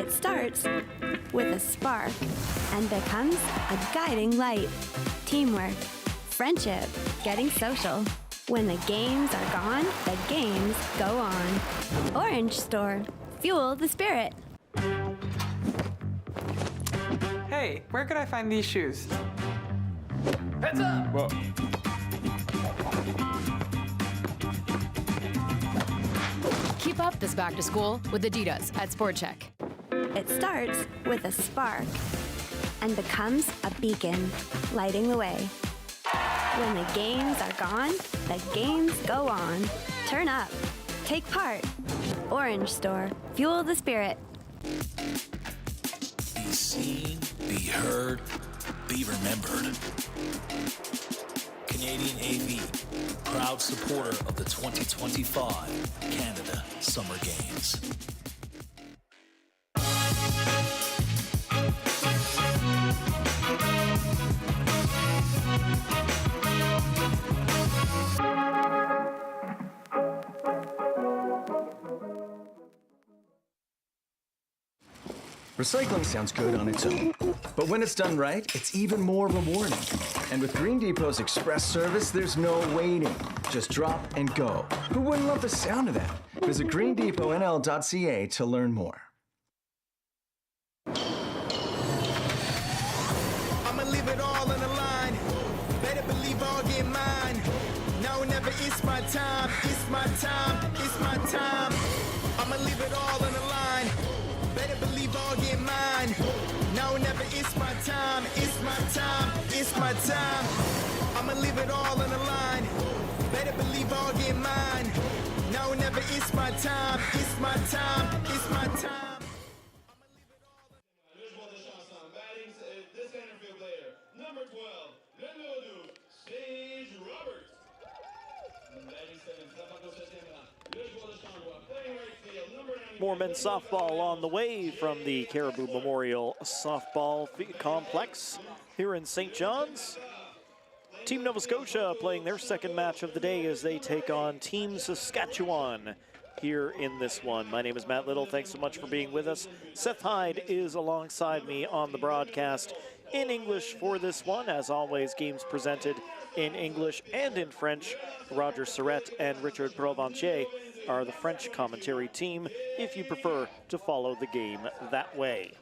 It starts with a spark and becomes a guiding light. Teamwork, friendship, getting social. When the games are gone, the games go on. Orange Store. Fuel the spirit. Hey, where could I find these shoes? Heads up! Whoa. Keep up this back to school with Adidas at Sport Check. It starts with a spark and becomes a beacon, lighting the way. When the games are gone, the games go on. Turn up. Take part. Orange Store. Fuel the spirit. Be seen, be heard, be remembered. Canadian AV, proud supporter of the 2025 Canada Summer Games. Recycling sounds good on its own, but when it's done right, it's even more rewarding. And with Green Depot's express service, there's no waiting. Just drop and go. Who wouldn't love the sound of that? Visit greendepotnl.ca to learn more. I'ma leave it all on the line. Better believe I'll get mine. Now or never, it's my time. It's my time. It's my time. I'ma leave it all on the line. Better believe I'll get mine. Now or never, it's my time. It's my time. It's my time. I'ma leave it all on the line. Better believe I'll get mine. Now or never, it's my time. It's my time. It's my time. This field player, number 12, Leonardo Sage Roberts. More men's softball on the way from the Caribou Memorial Softball Complex here in St. John's. Team Nova Scotia playing their second match of the day as they take on Team Saskatchewan here in this one. My name is Matt Little. Thanks so much for being with us. Seth Hyde is alongside me on the broadcast in English for this one. As always, games presented in English and in French. Roger Surrett and Richard Provencher are the French commentary team if you prefer to follow the game that way.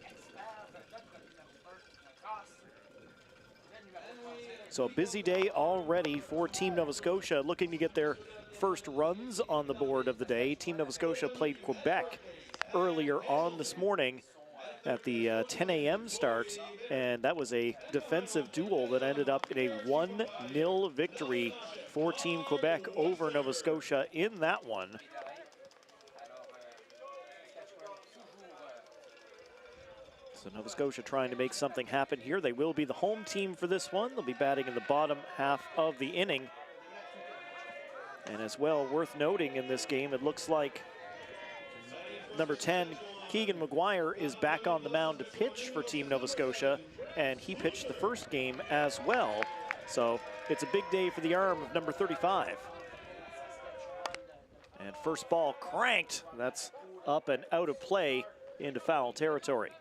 So a busy day already for Team Nova Scotia, looking to get their first runs on the board of the day. Team Nova Scotia played Quebec earlier on this morning at the 10 a.m. start, and that was a defensive duel that ended up in a 1-0 victory for Team Quebec over Nova Scotia in that one. So Nova Scotia trying to make something happen here. They will be the home team for this one. They'll be batting in the bottom half of the inning. And as well, worth noting in this game, it looks like number 10, Keegan McGuire, is back on the mound to pitch for Team Nova Scotia, and he pitched the first game as well. So it's a big day for the arm of number 35. And first ball cranked. That's up and out of play into foul territory.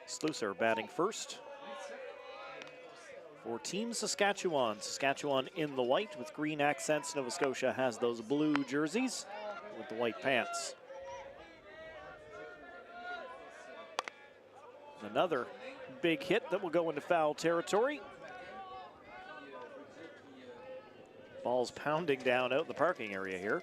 Slusser batting first for Team Saskatchewan. Saskatchewan in the white with green accents. Nova Scotia has those blue jerseys with the white pants. Another big hit that will go into foul territory. Ball's pounding down out in the parking area here.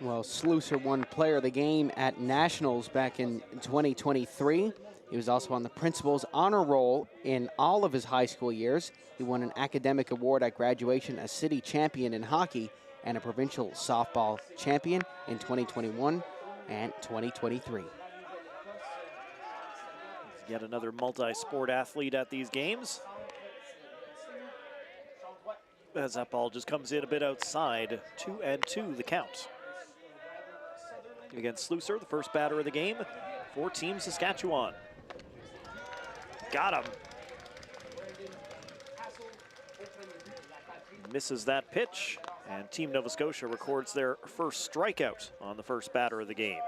Well, Slusser won Player of the Game at Nationals back in 2023. He was also on the Principal's Honor Roll in all of his high school years. He won an academic award at graduation, a city champion in hockey, and a provincial softball champion in 2021 and 2023. Yet another multi-sport athlete at these games. As that ball just comes in a bit outside, 2-2 the count. against Sluicer, the first batter of the game for Team Saskatchewan. Got him. Misses that pitch, and Team Nova Scotia records their first strikeout on the first batter of the game.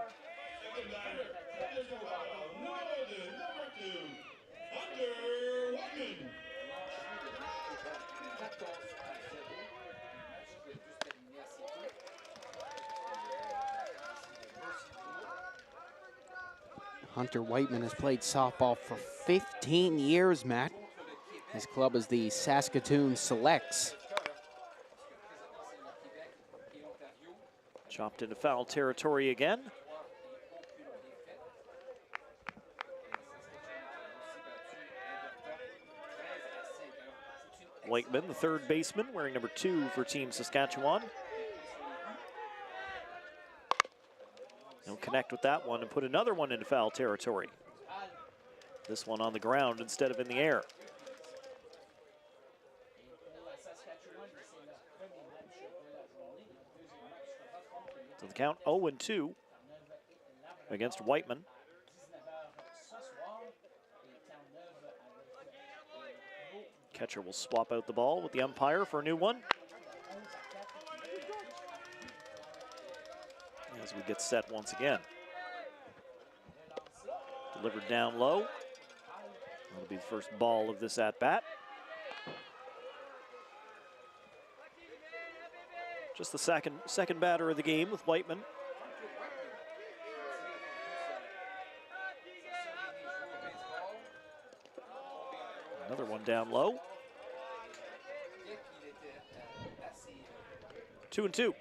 Hunter Whiteman has played softball for 15 years, Matt. His club is the Saskatoon Selects. Chopped into foul territory again. Whiteman, the third baseman, wearing number 2 for Team Saskatchewan. He'll connect with that one and put another one into foul territory. This one on the ground instead of in the air. So the count 0-2 against Whiteman. Catcher will swap out the ball with the umpire for a new one. As we get set once again. Delivered down low. That'll be the first ball of this at-bat. Just the second batter of the game with Whiteman. Another one down low. 2-2.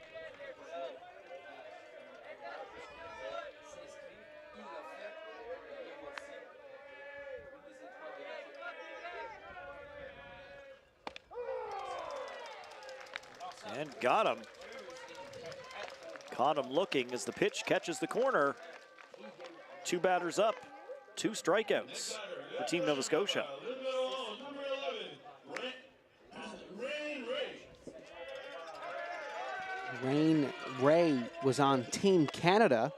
And got him. Caught him looking as the pitch catches the corner. 2 batters up, 2 strikeouts for Team Nova Scotia. Rain Ray was on Team Canada.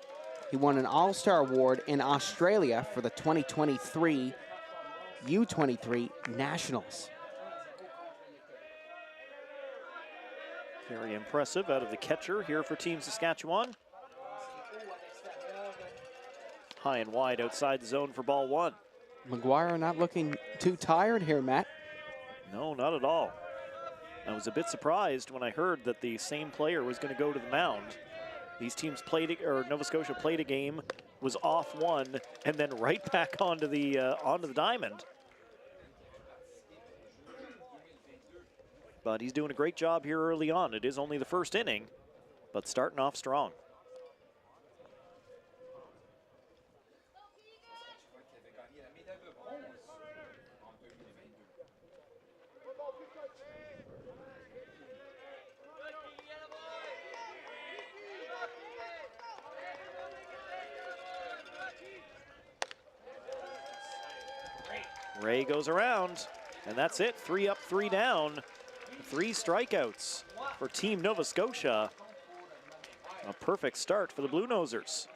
He won an All-Star Award in Australia for the 2023 U23 Nationals. Very impressive out of the catcher here for Team Saskatchewan. High and wide outside the zone for ball 1. McGuire not looking too tired here, Matt. No, not at all. I was a bit surprised when I heard that the same player was going to go to the mound. These teams played, or Nova Scotia played a game, was off one, and then right back onto the diamond. But he's doing a great job here early on. It is only the first inning, but starting off strong. Ray goes around, and that's it. 3 up, 3 down. 3 strikeouts for Team Nova Scotia. A perfect start for the Blue Nosers.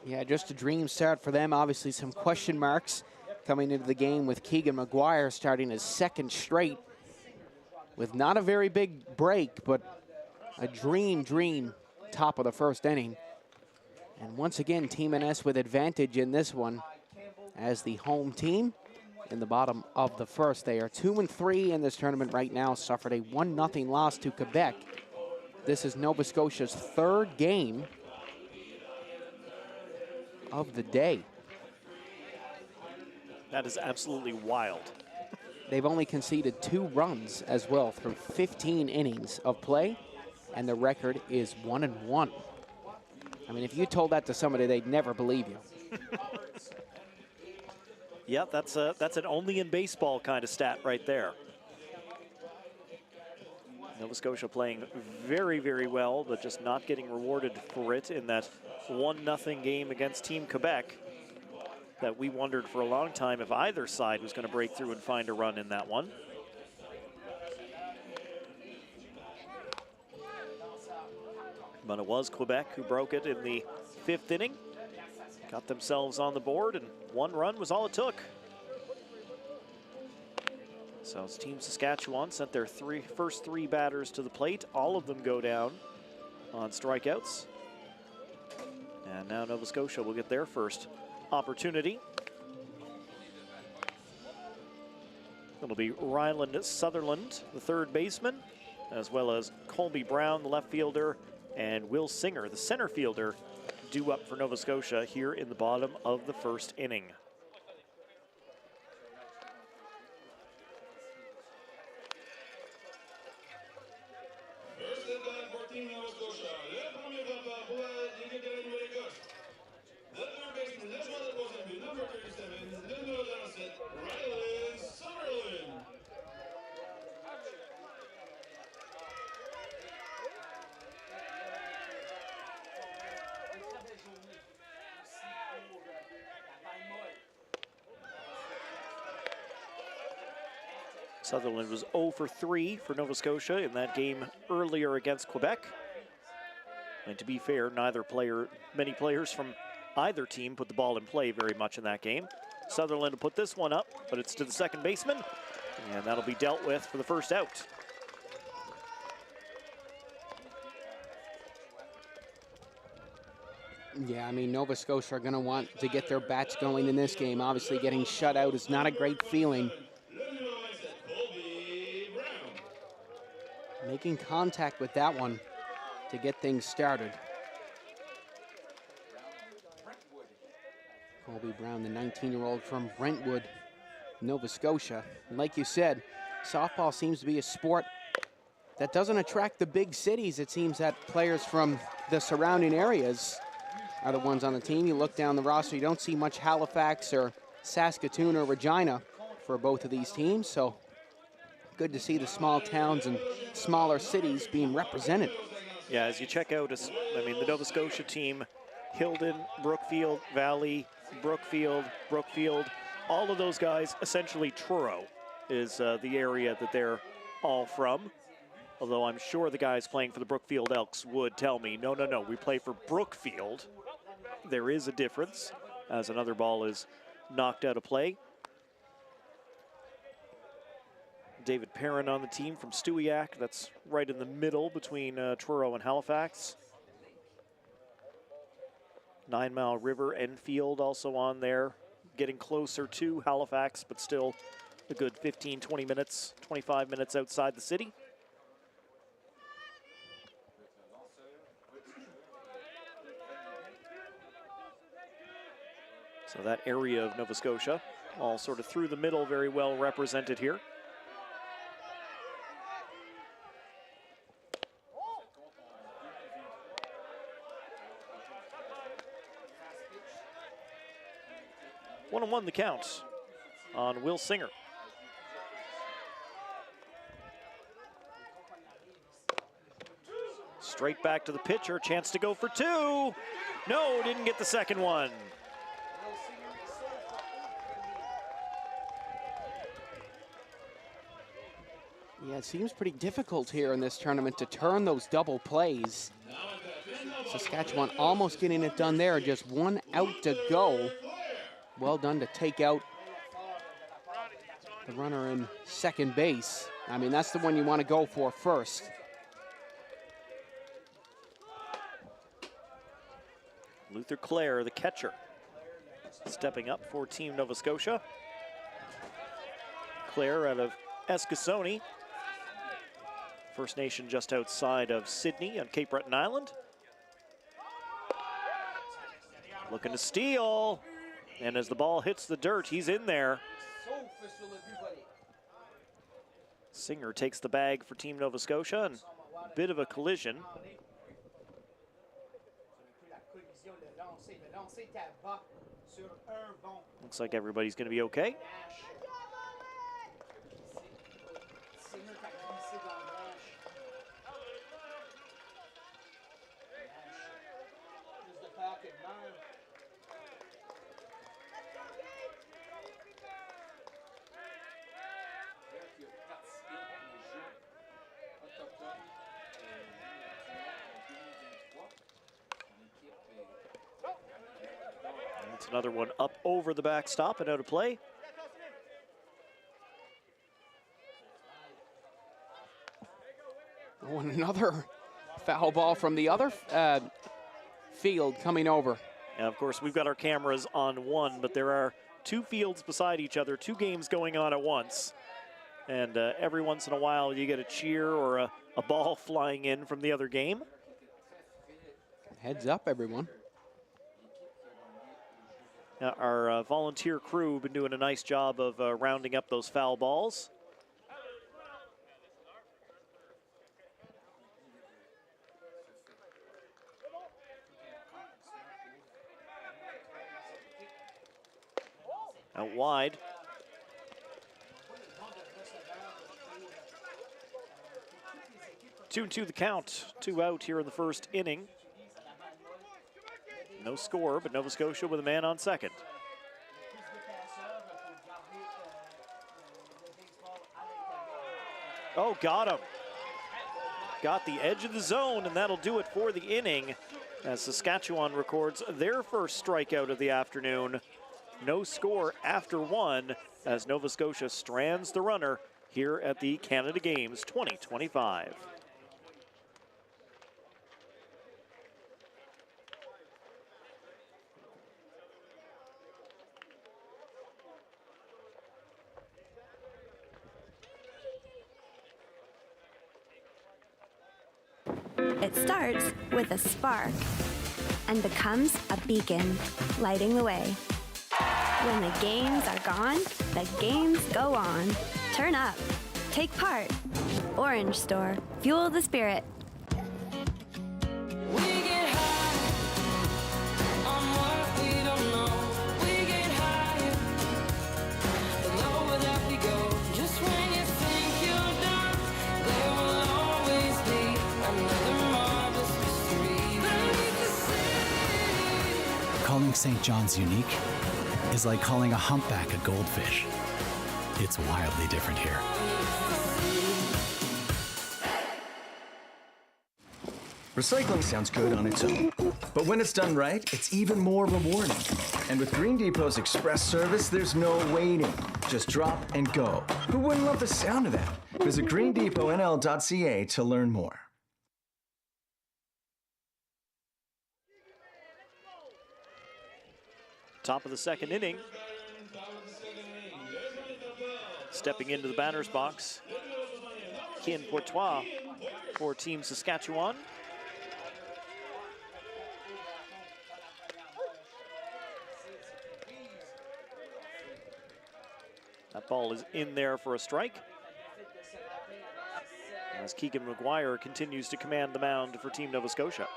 Yeah, just a dream start for them. Obviously some question marks coming into the game with Keegan McGuire starting his 2nd straight with not a very big break, but a dream top of the 1st inning. And once again, Team NS with advantage in this one as the home team. In the bottom of the 1st. They are 2-3 in this tournament right now, suffered a 1-0 loss to Quebec. This is Nova Scotia's 3rd game of the day. That is absolutely wild. They've only conceded 2 runs as well through 15 innings of play, and the record is 1-1. I mean, if you told that to somebody, they'd never believe you. Yeah, that's an only in baseball kind of stat right there. Nova Scotia playing very, very well, but just not getting rewarded for it in that 1-0 game against Team Quebec that we wondered for a long time if either side was going to break through and find a run in that one. But it was Quebec who broke it in the 5th inning. Got themselves on the board, and 1 run was all it took. So it's Team Saskatchewan sent their first three batters to the plate. All of them go down on strikeouts. And now Nova Scotia will get their first opportunity. It'll be Ryland Sutherland, the third baseman, as well as Colby Brown, the left fielder, and Will Singer, the center fielder, due up for Nova Scotia here in the bottom of the 1st inning. First and 10 for Team Nova Scotia. Le premier frappeur pour l'équipe de la Nouvelle-Écosse. The third baseman, le joueur de troisième but, number 37, le numéro 47, Ryland Sutherland. Sutherland was 0 for 3 for Nova Scotia in that game earlier against Quebec. And to be fair, many players from either team put the ball in play very much in that game. Sutherland will put this one up, but it's to the second baseman, and that'll be dealt with for the first out. Yeah, I mean, Nova Scotia are going to want to get their bats going in this game. Obviously, getting shut out is not a great feeling. Making contact with that one to get things started. Colby Brown, the 19-year-old from Brentwood, Nova Scotia. And like you said, softball seems to be a sport that doesn't attract the big cities. It seems that players from the surrounding areas are the ones on the team. You look down the roster, you don't see much Halifax or Saskatoon or Regina for both of these teams. So good to see the small towns and smaller cities being represented. Yeah, as you check out, the Nova Scotia team, Hilden, Brookfield, Valley, Brookfield, all of those guys, essentially Truro is the area that they're all from. Although I'm sure the guys playing for the Brookfield Elks would tell me, no, we play for Brookfield. There is a difference as another ball is knocked out of play. David Perrin on the team from Stewiacke. That's right in the middle between Truro and Halifax. 9 Mile River, Enfield also on there. Getting closer to Halifax, but still a good 15, 20 minutes, 25 minutes outside the city. So that area of Nova Scotia, all sort of through the middle, very well represented here. One and one the count on Will Singer. Straight back to the pitcher, chance to go for 2. No, didn't get the second one. Yeah, it seems pretty difficult here in this tournament to turn those double plays. Saskatchewan almost getting it done there, just 1 out to go. Well done to take out the runner in second base. I mean, that's the one you want to go for first. Luther Clare, the catcher, stepping up for Team Nova Scotia. Clare out of Eskasoni, First Nation just outside of Sydney on Cape Breton Island. Looking to steal. And as the ball hits the dirt, he's in there. Singer takes the bag for Team Nova Scotia, and a bit of a collision. Looks like everybody's going to be okay. That's another one up over the backstop and out of play. Oh, and another foul ball from the other field coming over. And of course, we've got our cameras on one, but there are two fields beside each other, two games going on at once. And every once in a while, you get a cheer or a ball flying in from the other game. Heads up, everyone. Now, our volunteer crew have been doing a nice job of rounding up those foul balls. Out wide. Two and two the count. 2 out here in the first inning. No score, but Nova Scotia with a man on second. Oh, got him. Got the edge of the zone, and that'll do it for the inning as Saskatchewan records their first strikeout of the afternoon. No score after one as Nova Scotia strands the runner here at the Canada Games 2025. It starts with a spark and becomes a beacon, lighting the way. When the games are gone, the games go on. Turn up. Take part. Orange Store. Fuel the spirit. Calling St. John's unique is like calling a humpback a goldfish. It's wildly different here. Recycling sounds good on its own, but when it's done right, it's even more rewarding. And with Green Depot's express service, there's no waiting. Just drop and go. Who wouldn't love the sound of that? Visit greendepotnl.ca to learn more. Top of the second inning. Stepping into the batter's box, Ken Courtois for Team Saskatchewan. That ball is in there for a strike. As Keegan McGuire continues to command the mound for Team Nova Scotia.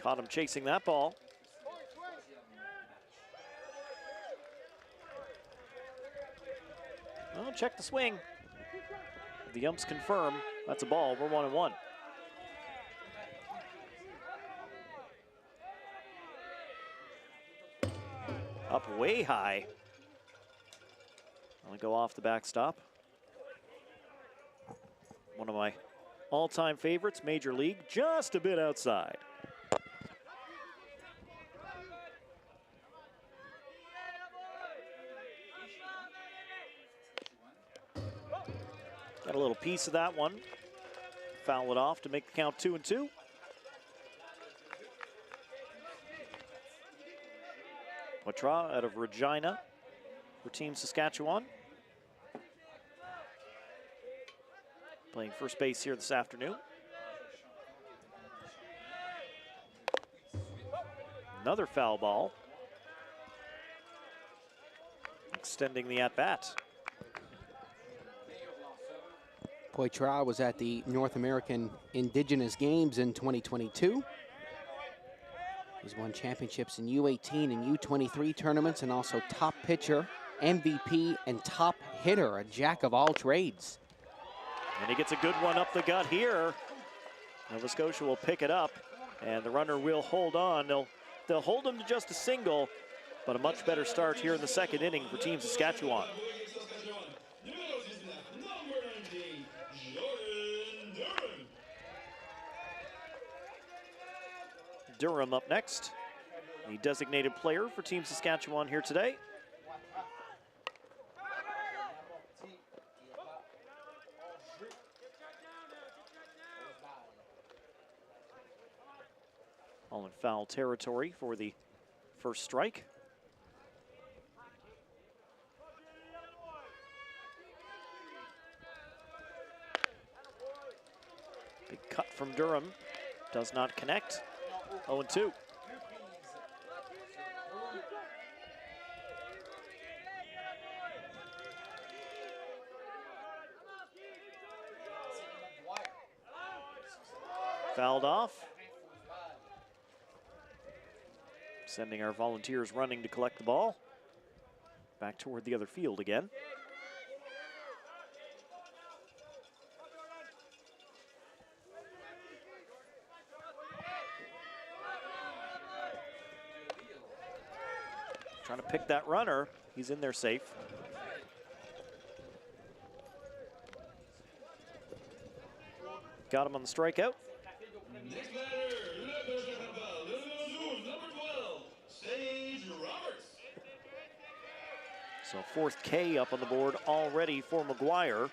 Caught him chasing that ball. Well, check the swing. The umps confirm that's a ball. We're 1-1. Up way high. I'll go off the backstop. One of my all-time favorites, Major League, just a bit outside. Got a little piece of that one. Foul it off to make the count 2-2. Poitras out of Regina for Team Saskatchewan. Playing first base here this afternoon. Another foul ball. Extending the at-bat. Poitras was at the North American Indigenous Games in 2022. He's won championships in U18 and U23 tournaments and also top pitcher, MVP, and top hitter, a jack of all trades. And he gets a good one up the gut here. Nova Scotia will pick it up, and the runner will hold on. They'll hold him to just a single, but a much better start here in the second inning for Team Saskatchewan. Durham up next, the designated player for Team Saskatchewan here today. All in foul territory for the first strike. Big cut from Durham, does not connect. 0-2. Fouled off. Sending our volunteers running to collect the ball. Back toward the other field again. Trying to pick that runner. He's in there safe. Got him on the strikeout. Next batter, number 12, Sage Roberts. So fourth K up on the board already for McGuire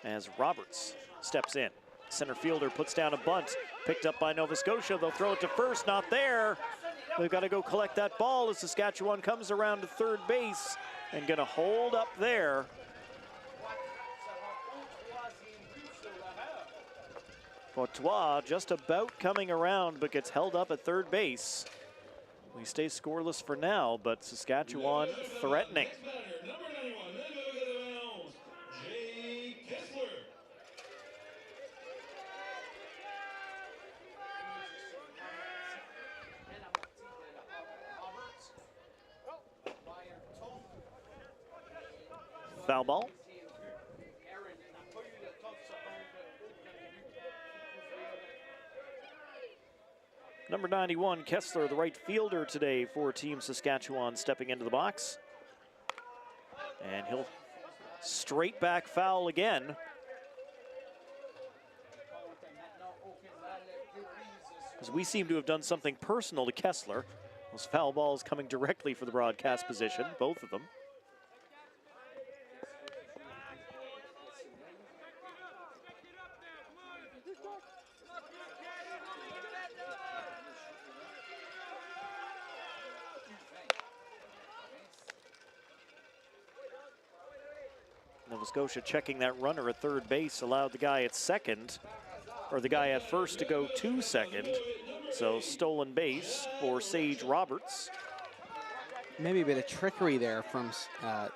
as Roberts steps in. Center fielder puts down a bunt, picked up by Nova Scotia. They'll throw it to first, not there. They've got to go collect that ball as Saskatchewan comes around to third base and gonna hold up there. Courtois just about coming around, but gets held up at third base. We stay scoreless for now, but Saskatchewan threatening. Number 91, Jay Kessler. Foul ball. Number 91, Kessler, the right fielder today for Team Saskatchewan, stepping into the box. And he'll straight back foul again. As we seem to have done something personal to Kessler. Those foul balls coming directly for the broadcast position, both of them. Nova Scotia checking that runner at third base, allowed the guy at second, or the guy at first to go to second. So stolen base for Sage Roberts. Maybe a bit of trickery there from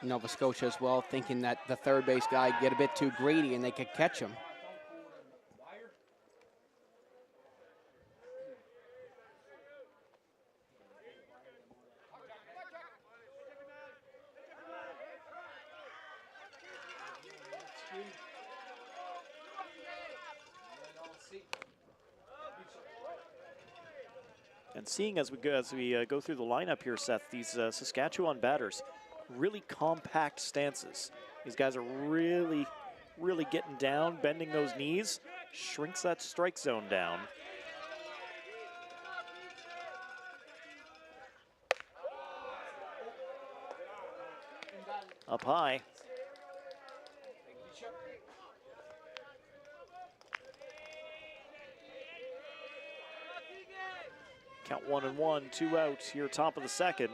Nova Scotia as well, thinking that the third base guy get a bit too greedy and they could catch him. And seeing as we go through the lineup here, Seth, these Saskatchewan batters, really compact stances. These guys are really getting down, bending those knees, shrinks that strike zone down. Up high. Count 1-1, 2 outs here, top of the second.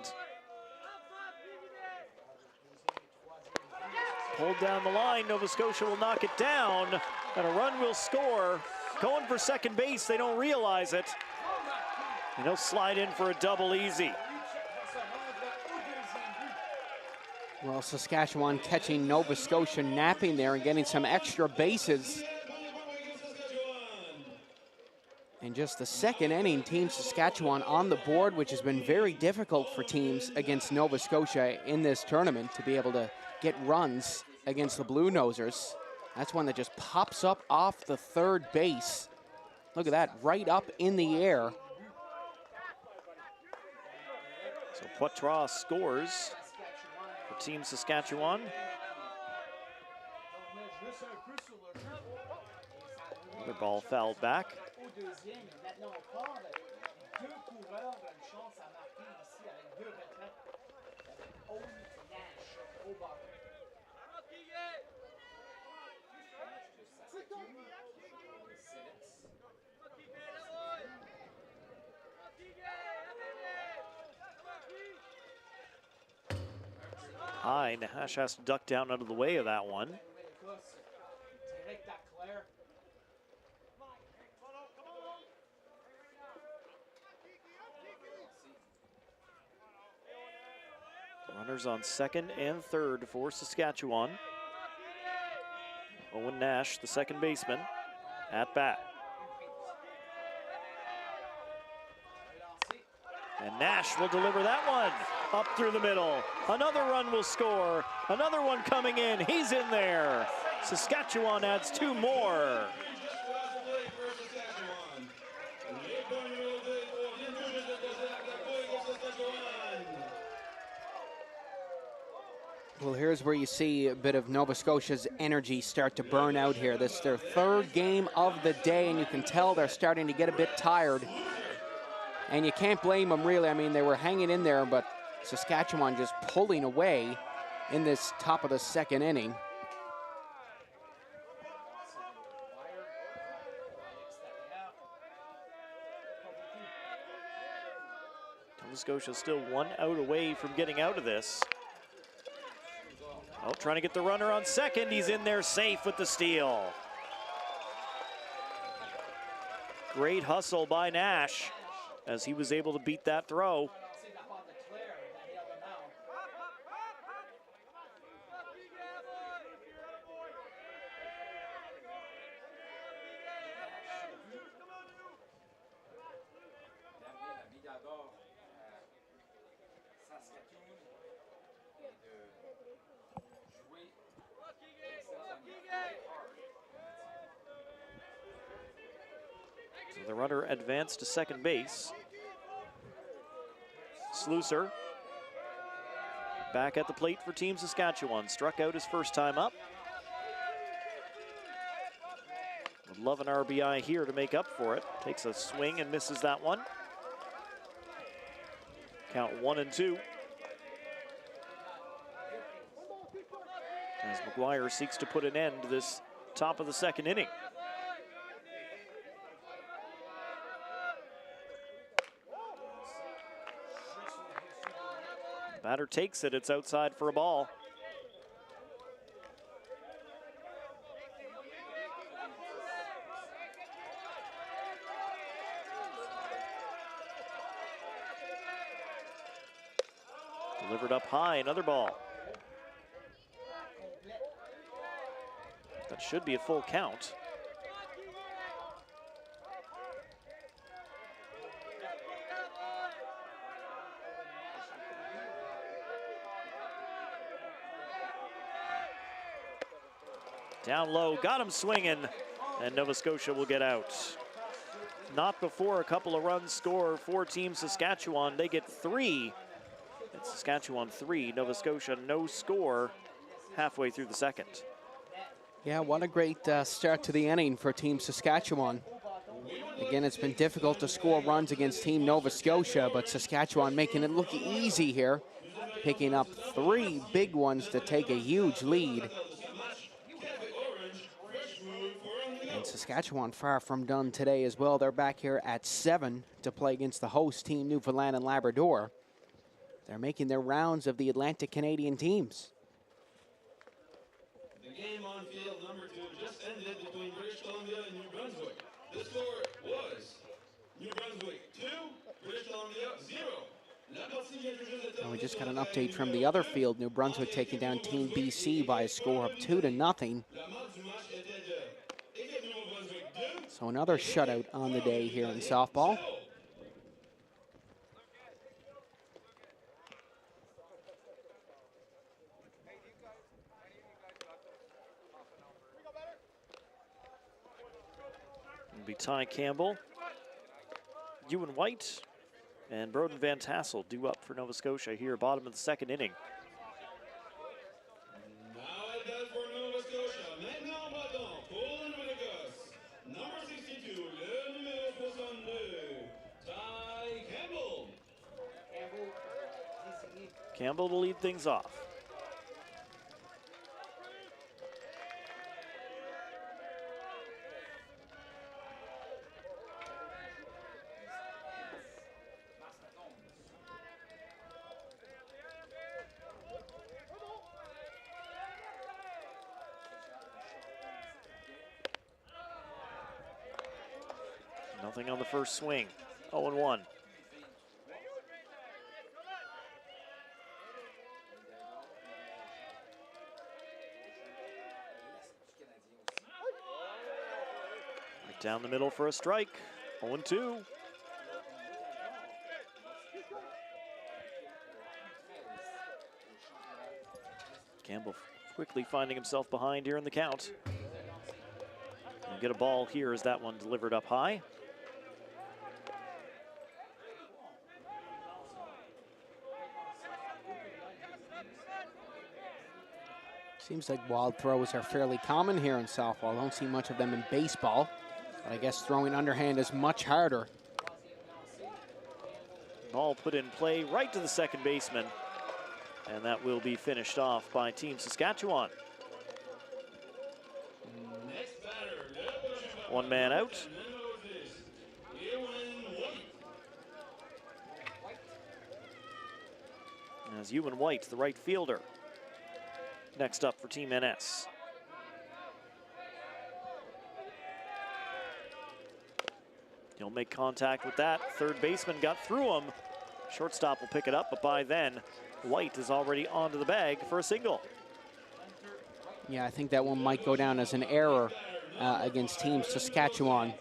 Pulled down the line, Nova Scotia will knock it down, and a run will score. Going for second base, they don't realize it. And he'll slide in for a double easy. Well, Saskatchewan catching Nova Scotia napping there and getting some extra bases. In just the second inning, Team Saskatchewan on the board, which has been very difficult for teams against Nova Scotia in this tournament to be able to get runs against the Blue Nosers. That's one that just pops up off the third base. Look at that, right up in the air. So Poitras scores for Team Saskatchewan. Another ball fouled back. High, Nash has to duck down out of the way of that one. Runners on second and third for Saskatchewan. Owen Nash, the second baseman, at bat. And Nash will deliver that one up through the middle. Another run will score. Another one coming in. He's in there. Saskatchewan adds 2 more. Well, here's where you see a bit of Nova Scotia's energy start to burn out here. This is their 3rd game of the day, and you can tell they're starting to get a bit tired. And you can't blame them, really. I mean, they were hanging in there, but Saskatchewan just pulling away in this top of the 2nd inning. Nova Scotia still 1 out away from getting out of this. Oh, trying to get the runner on second. He's in there safe with the steal. Great hustle by Nash as he was able to beat that throw. So the runner advanced to second base. Slusser back at the plate for Team Saskatchewan. Struck out his first time up. Would love an RBI here to make up for it. Takes a swing and misses that one. Count 1-2. As McGuire seeks to put an end to this top of the 2nd inning. Batter takes it, it's outside for a ball. Delivered up high, another ball. That should be a full count. Down low, got him swinging, and Nova Scotia will get out. Not before a couple of runs score for Team Saskatchewan. They get 3. It's Saskatchewan 3, Nova Scotia no score halfway through the 2nd. Yeah, what a great start to the inning for Team Saskatchewan. Again, it's been difficult to score runs against Team Nova Scotia, but Saskatchewan making it look easy here, picking up 3 big ones to take a huge lead. And Saskatchewan far from done today as well. They're back here at 7 to play against the host team, Newfoundland and Labrador. They're making their rounds of the Atlantic Canadian teams. The game on field number 2 just ended between British Columbia and New Brunswick. The score was New Brunswick 2, British Columbia 0. And we just got an update from the other field. New Brunswick taking down Team BC by a score of 2-0. So another shutout on the day here in softball. It'll be Ty Campbell, Ewan White, and Broden Van Tassel due up for Nova Scotia here, bottom of the 2nd inning. Now at bat for Nova Scotia. Maintenant battant pour le Nouvelle-Écosse. Number 62, le numéro 62, Ty Campbell to lead things off. Nothing on the first swing. 0-1. Right down the middle for a strike. 0-2. Campbell quickly finding himself behind here in the count. And get a ball here as that one delivered up high. Seems like wild throws are fairly common here in softball. Don't see much of them in baseball, but I guess throwing underhand is much harder. Ball put in play right to the second baseman, and that will be finished off by Team Saskatchewan. One man out. As Ewan White, the right fielder, next up for Team NS. He'll make contact with that. Third baseman got through him. Shortstop will pick it up, but by then, White is already onto the bag for a single. Yeah, I think that one might go down as an error against Team Saskatchewan.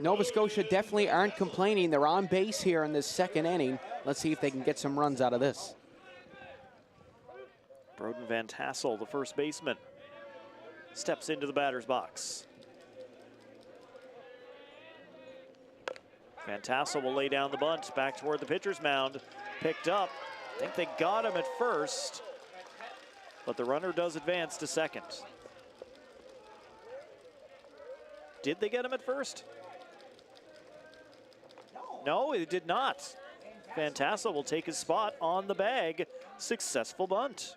Nova Scotia definitely aren't complaining. They're on base here in this second inning. Let's see if they can get some runs out of this. Broden Van Tassel, the first baseman, steps into the batter's box. Van Tassel will lay down the bunt back toward the pitcher's mound. Picked up. I think they got him at first, but the runner does advance to second. Did they get him at first? No, it did not. Van Tassel will take his spot on the bag. Successful bunt.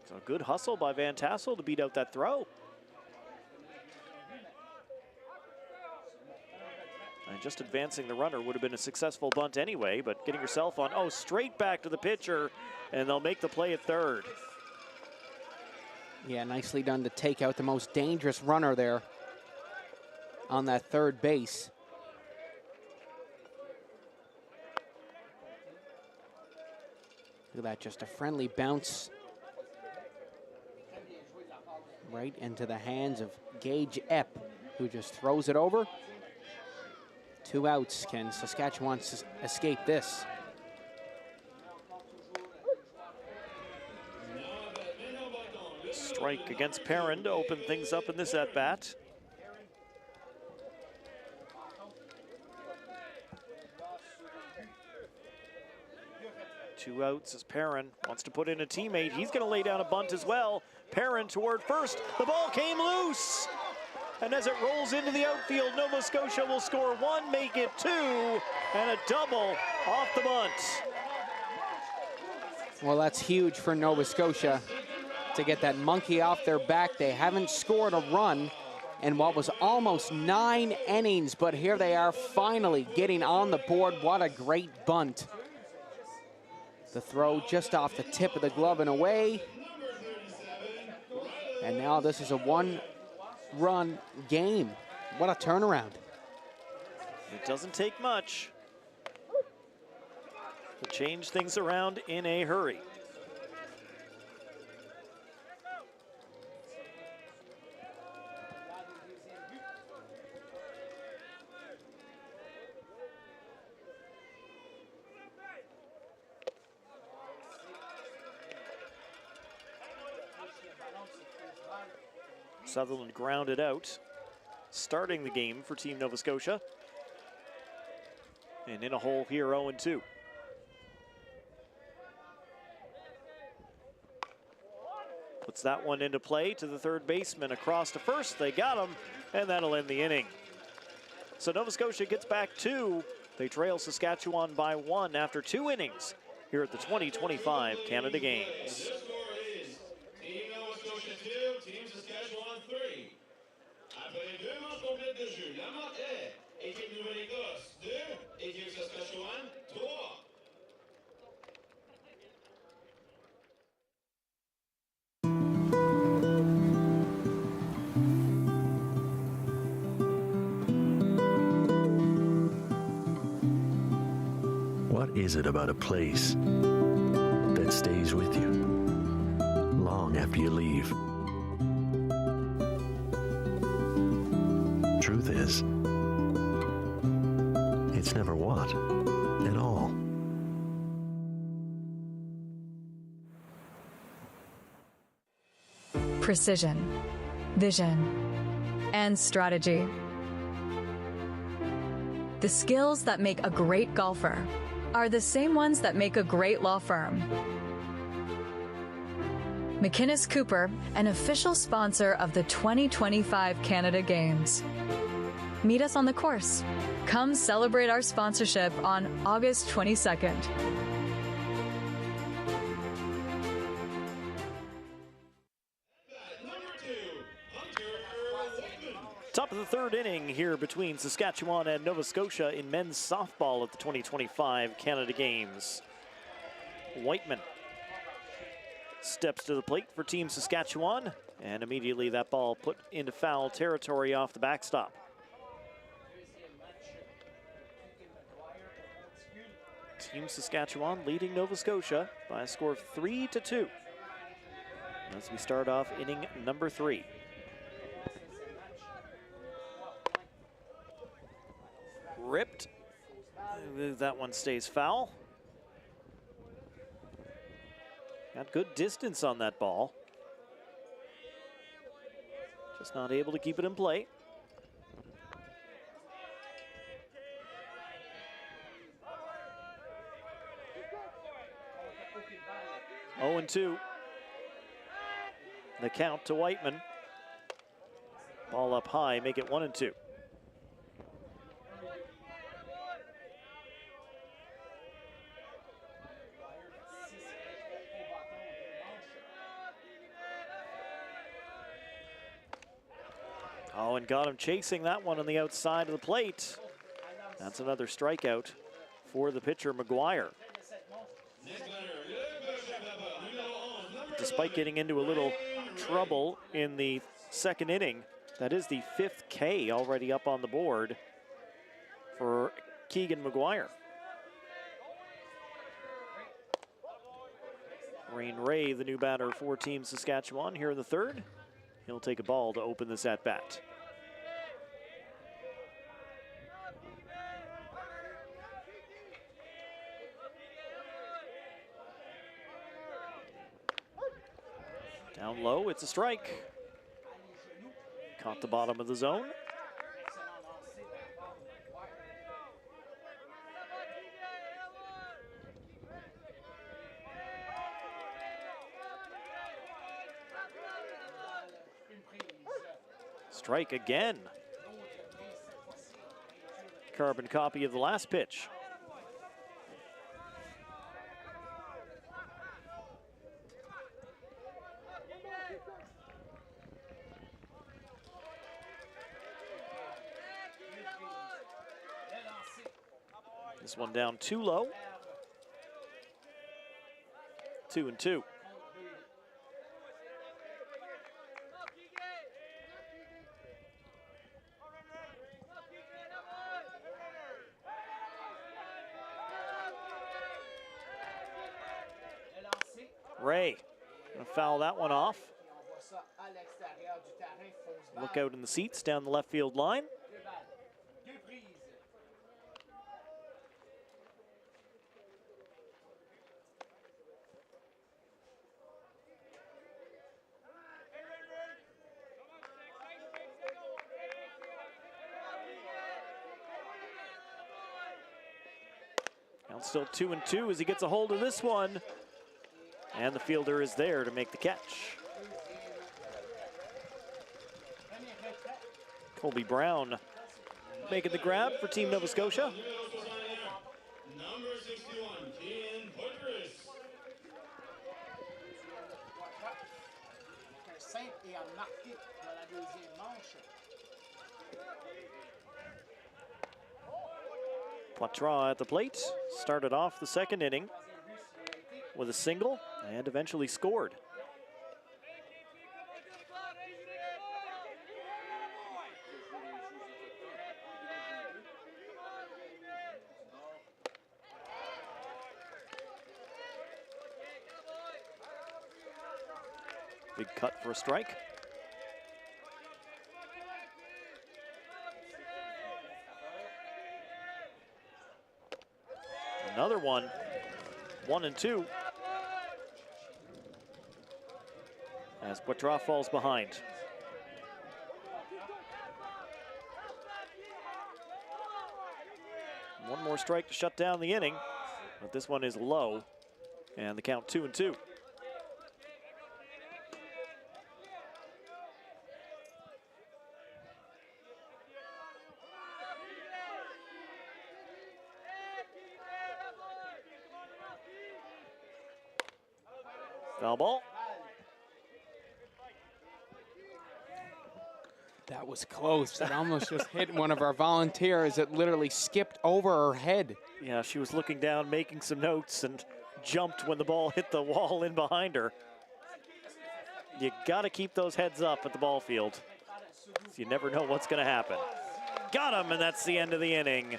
So a good hustle by Van Tassel to beat out that throw. And just advancing the runner would have been a successful bunt anyway, but getting yourself on, straight back to the pitcher, and they'll make the play at third. Yeah, nicely done to take out the most dangerous runner there on that third base. Look at that, just a friendly bounce right into the hands of Gage Epp, who just throws it over. 2 outs. Can Saskatchewan escape this? Strike against Perrin to open things up in this at-bat. Two outs as Perrin wants to put in a teammate. He's going to lay down a bunt as well. Perrin toward first. The ball came loose. And as it rolls into the outfield, Nova Scotia will score 1, make it 2, and a double off the bunt. Well, that's huge for Nova Scotia to get that monkey off their back. They haven't scored a run in what was almost 9 innings, but here they are finally getting on the board. What a great bunt. The throw just off the tip of the glove and away. And now this is a 1-run game. What a turnaround. It doesn't take much to change things around in a hurry. Sutherland grounded out, starting the game for Team Nova Scotia. And in a hole here, 0-2. Puts that one into play to the third baseman, across to first. They got him, and that'll end the inning. So Nova Scotia gets back 2. They trail Saskatchewan by 1 after 2 innings here at the 2025 Canada Games. The score is Team Nova Scotia 2, Team Saskatchewan 3. Après 2 manches complètes de jeu, la marque est équipe Nouvelle-Écosse 2, équipe Saskatchewan 3. What is it about a place that stays with you long after you leave? Truth is, it's never what at all. Precision, vision, and strategy. The skills that make a great golfer are the same ones that make a great law firm. McInnes Cooper, an official sponsor of the 2025 Canada Games. Meet us on the course. Come celebrate our sponsorship on August 22nd. Top of the 3rd inning here between Saskatchewan and Nova Scotia in men's softball at the 2025 Canada Games. Whiteman steps to the plate for Team Saskatchewan, and immediately that ball put into foul territory off the backstop. Team Saskatchewan leading Nova Scotia by a score of 3-2 as we start off inning number 3. Ripped. That one stays foul. Got good distance on that ball. Just not able to keep it in play. Oh, and 2. The count to Whiteman. Ball up high, make it 1-2. Oh, and got him chasing that one on the outside of the plate. That's another strikeout for the pitcher, McGuire. Despite getting into a little trouble in the 2nd inning, that is the 5th K already up on the board for Keegan McGuire. Rain Ray, the new batter for Team Saskatchewan here in the 3rd. He'll take a ball to open this at-bat. Down low, it's a strike. Caught the bottom of the zone. Strike again. Carbon copy of the last pitch. This one down too low. 2-2. Ray gonna foul that one off. Look out in the seats down the left field line. Now still 2-2 as he gets a hold of this one. And the fielder is there to make the catch. Colby Brown making the grab for Team Nova Scotia. Number 61, Kian Buttress. Poitras at the plate, started off the second inning with a single and eventually scored. Big cut for a strike. Another one, 1-2. As Poitras falls behind. One more strike to shut down the inning, but this one is low, and the count 2-2. Foul ball. That was close. That almost just hit one of our volunteers. It literally skipped over her head. Yeah, she was looking down, making some notes, and jumped when the ball hit the wall in behind her. You got to keep those heads up at the ball field. You never know what's going to happen. Got him, and that's the end of the inning.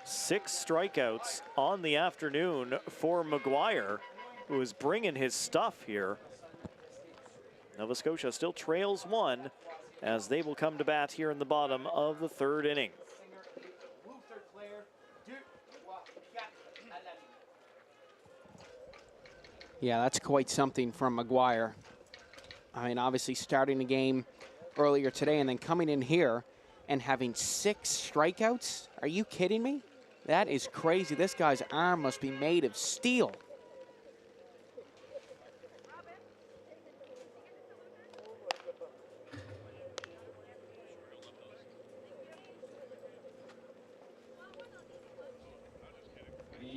6 strikeouts on the afternoon for McGuire, who is bringing his stuff here. Nova Scotia still trails 1 as they will come to bat here in the bottom of the third inning. Yeah, that's quite something from McGuire. I mean, obviously starting the game earlier today and then coming in here and having 6 strikeouts. Are you kidding me? That is crazy. This guy's arm must be made of steel. The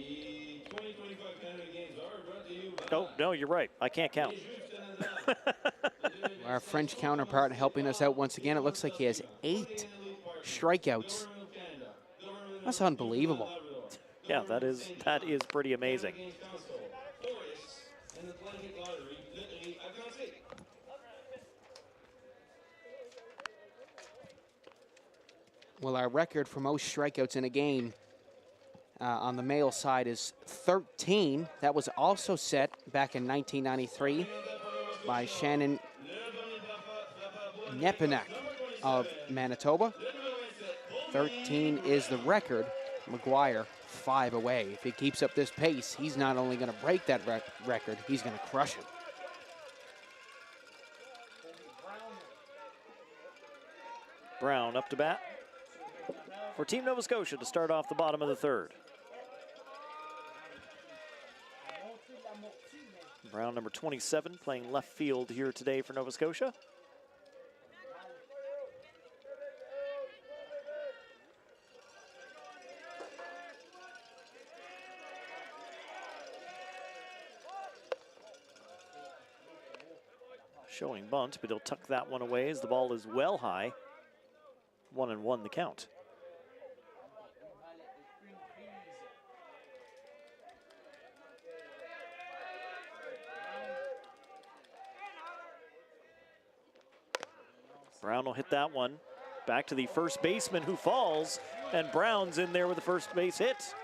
2025 Canada Games are brought to you by... Oh, no, you're right. I can't count. Our French counterpart helping us out once again. It looks like he has 8 strikeouts. That's unbelievable. Yeah, that is pretty amazing. Well, our record for most strikeouts in a game on the male side is 13. That was also set back in 1993 by Shannon Nepinak of Manitoba. 13 is the record. McGuire 5 away. If he keeps up this pace, he's not only going to break that record, he's going to crush it. Brown up to bat for Team Nova Scotia to start off the bottom of the third. Brown, number 27, playing left field here today for Nova Scotia. Showing bunt, but he'll tuck that one away as the ball is well high. 1-1 the count. Brown will hit that one. Back to the first baseman who falls, and Brown's in there with the first base hit.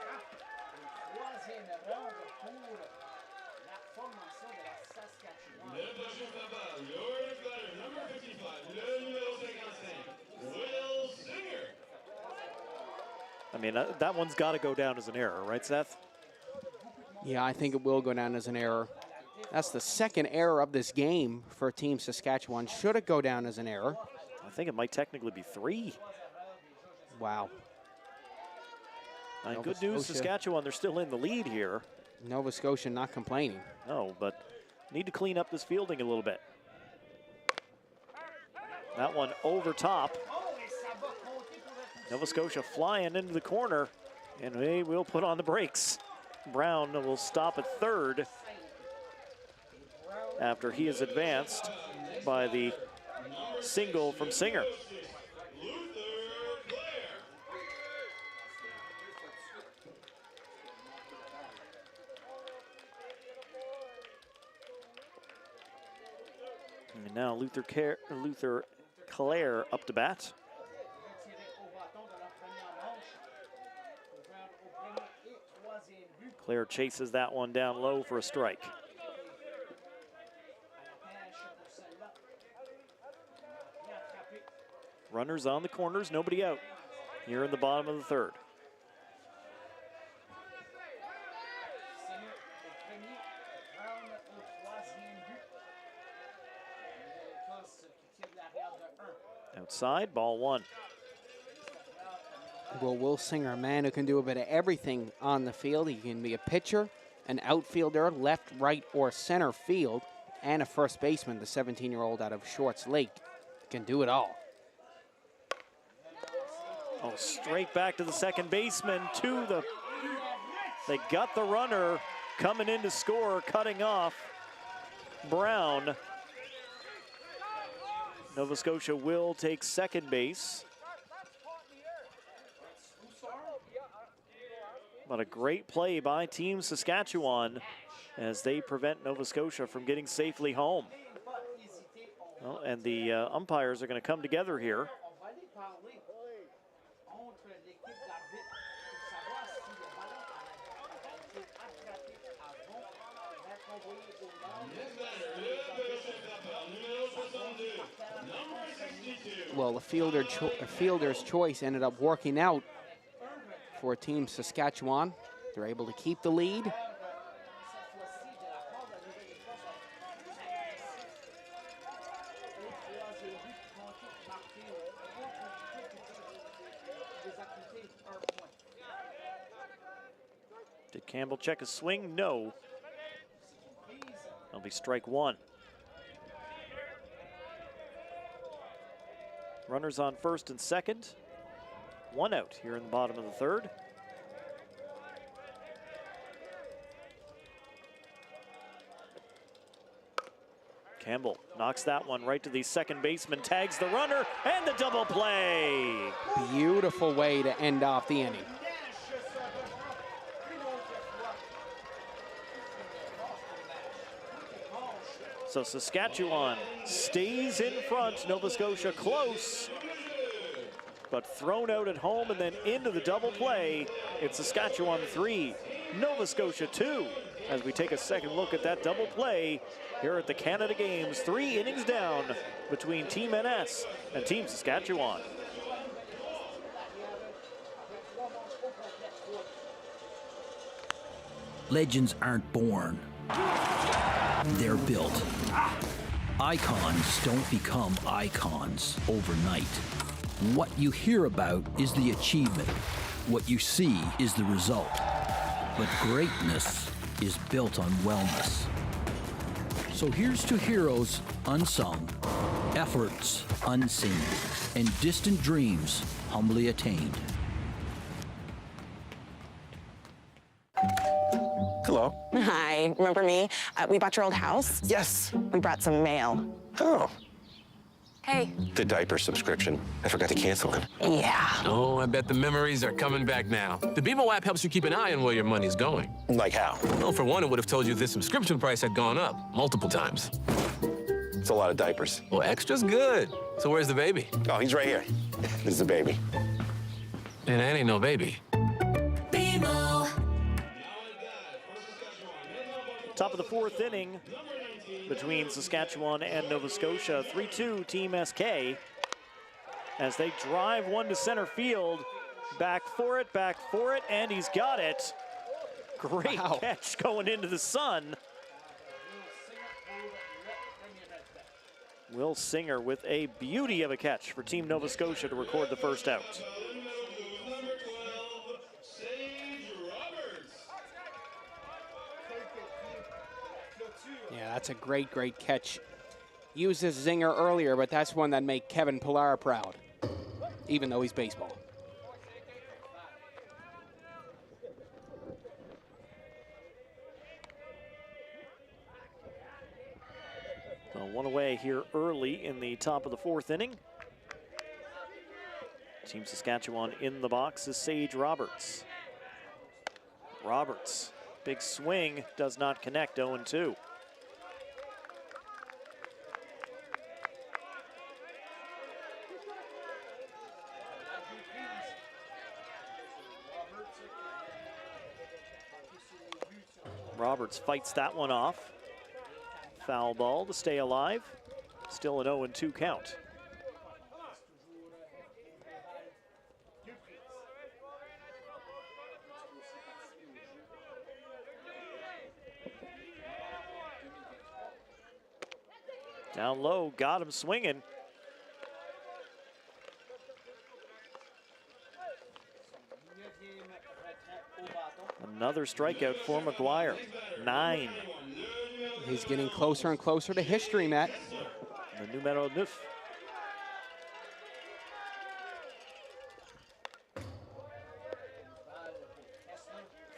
I mean, that one's got to go down as an error, right, Seth? Yeah, I think it will go down as an error. That's the second error of this game for Team Saskatchewan. Should it go down as an error? I think it might technically be 3. Wow. And good news, Saskatchewan, they're still in the lead here. Nova Scotia not complaining. No, but need to clean up this fielding a little bit. That one over top. Nova Scotia flying into the corner, and they will put on the brakes. Brown will stop at third after he is advanced by the single from Singer. And now Luther Clare up to bat. Clare chases that one down low for a strike. Runners on the corners, nobody out here in the bottom of the third. Outside, ball one. Well, Will Singer, a man who can do a bit of everything on the field. He can be a pitcher, an outfielder, left, right, or center field, and a first baseman, the 17-year-old out of Shorts Lake. Can do it all. Oh, straight back to the second baseman, they got the runner coming in to score, cutting off Brown. Nova Scotia will take second base. But a great play by Team Saskatchewan as they prevent Nova Scotia from getting safely home. Well, and the umpires are going to come together here. Well, the fielder's choice ended up working out for Team Saskatchewan. They're able to keep the lead. Did Campbell check his swing? No. That'll be strike one. Runners on first and second. One out here in the bottom of the third. Campbell knocks that one right to the second baseman, tags the runner, and the double play. Beautiful way to end off the inning. So Saskatchewan stays in front, Nova Scotia close, but thrown out at home and then into the double play. It's Saskatchewan 3, Nova Scotia 2. As we take a second look at that double play here at the Canada Games, 3 innings down between Team NS and Team Saskatchewan. Legends aren't born. They're built. Icons don't become icons overnight. What you hear about is the achievement. What you see is the result. But greatness is built on wellness. So here's to heroes unsung, efforts unseen, and distant dreams humbly attained. Hello. Hi, remember me? We bought your old house. Yes. We brought some mail. Oh. Hey. The diaper subscription. I forgot to cancel it. Yeah. Oh, I bet the memories are coming back now. The BMO app helps you keep an eye on where your money's going. Like how? Well, for one, it would have told you the subscription price had gone up multiple times. It's a lot of diapers. Well, extra's good. So where's the baby? Oh, he's right here. This is the baby. And that ain't no baby. BMO. Top of the fourth inning between Saskatchewan and Nova Scotia. 3-2 Team SK as they drive one to center field. Back for it, and he's got it. Great catch going into the sun. Will Singer with a beauty of a catch for Team Nova Scotia to record the first out. Yeah, that's a great catch used his zinger earlier, but that's one that made Kevin Pillar proud, even though he's baseball. So one away here early in the top of the fourth inning. Team Saskatchewan in the box is Sage Roberts. Roberts, big swing, does not connect, 0-2. Roberts fights that one off. Foul ball to stay alive. Still an 0-2 count. Down low, got him swinging. Another strikeout for McGuire. 9. He's getting closer and closer to history, Matt. The numero 9.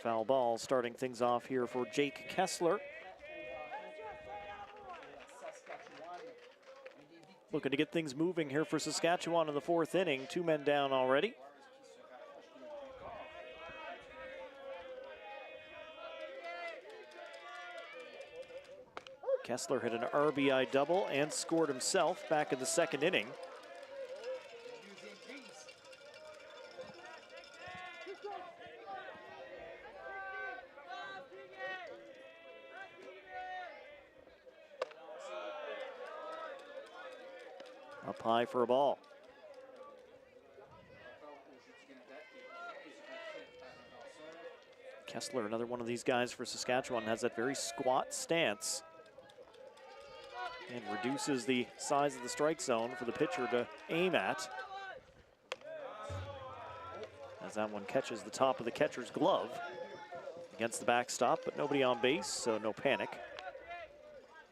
Foul ball starting things off here for Jake Kessler. Looking to get things moving here for Saskatchewan in the fourth inning. 2 men down already. Kessler hit an RBI double and scored himself back in the second inning. Up high for a ball. Kessler, another one of these guys for Saskatchewan, has that very squat stance and reduces the size of the strike zone for the pitcher to aim at. As that one catches the top of the catcher's glove against the backstop, but nobody on base, so no panic.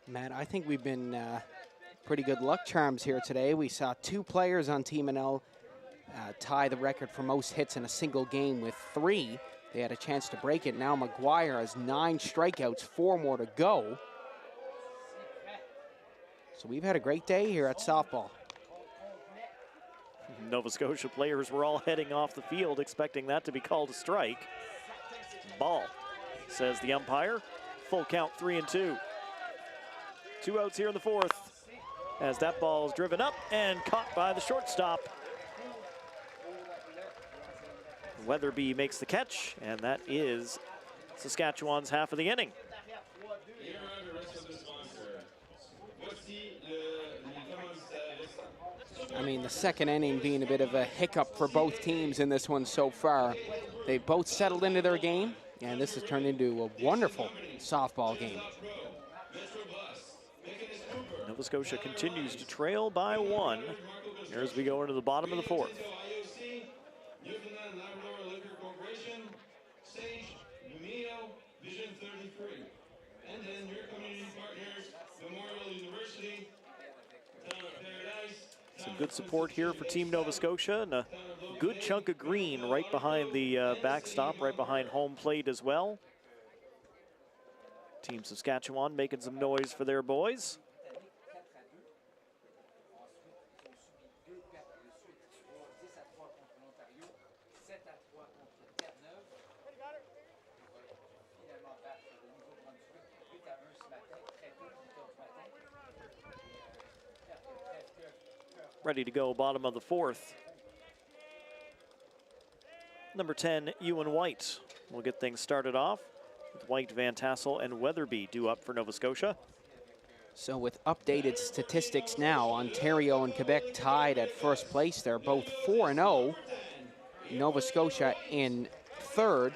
Matt, I think we've been pretty good luck charms here today. We saw 2 players on Team NL tie the record for most hits in a single game with 3. They had a chance to break it. Now McGuire has 9 strikeouts, 4 more to go. So we've had a great day here at softball. Nova Scotia players were all heading off the field expecting that to be called a strike. Ball, says the umpire. Full count, 3-2. 2 outs here in the fourth as that ball is driven up and caught by the shortstop. Weatherby makes the catch, and that is Saskatchewan's half of the inning. I mean, the second inning being a bit of a hiccup for both teams in this one so far. They both settled into their game, and this has turned into a wonderful softball game. Nova Scotia continues to trail by 1 here as we go into the bottom of the fourth. Newfoundland and Labrador Liquor Corporation, Sage, Lumio, Vision 33. And then your community partners, Memorial University, Town of Paradise. Some good support here for Team Nova Scotia, and a good chunk of green right behind the backstop, right behind home plate as well. Team Saskatchewan making some noise for their boys. Ready to go, bottom of the fourth. Number 10, Ewan White will get things started off with White, Van Tassel, and Weatherby due up for Nova Scotia. So with updated statistics now, Ontario and Quebec tied at first place. They're both 4-0. Nova Scotia in third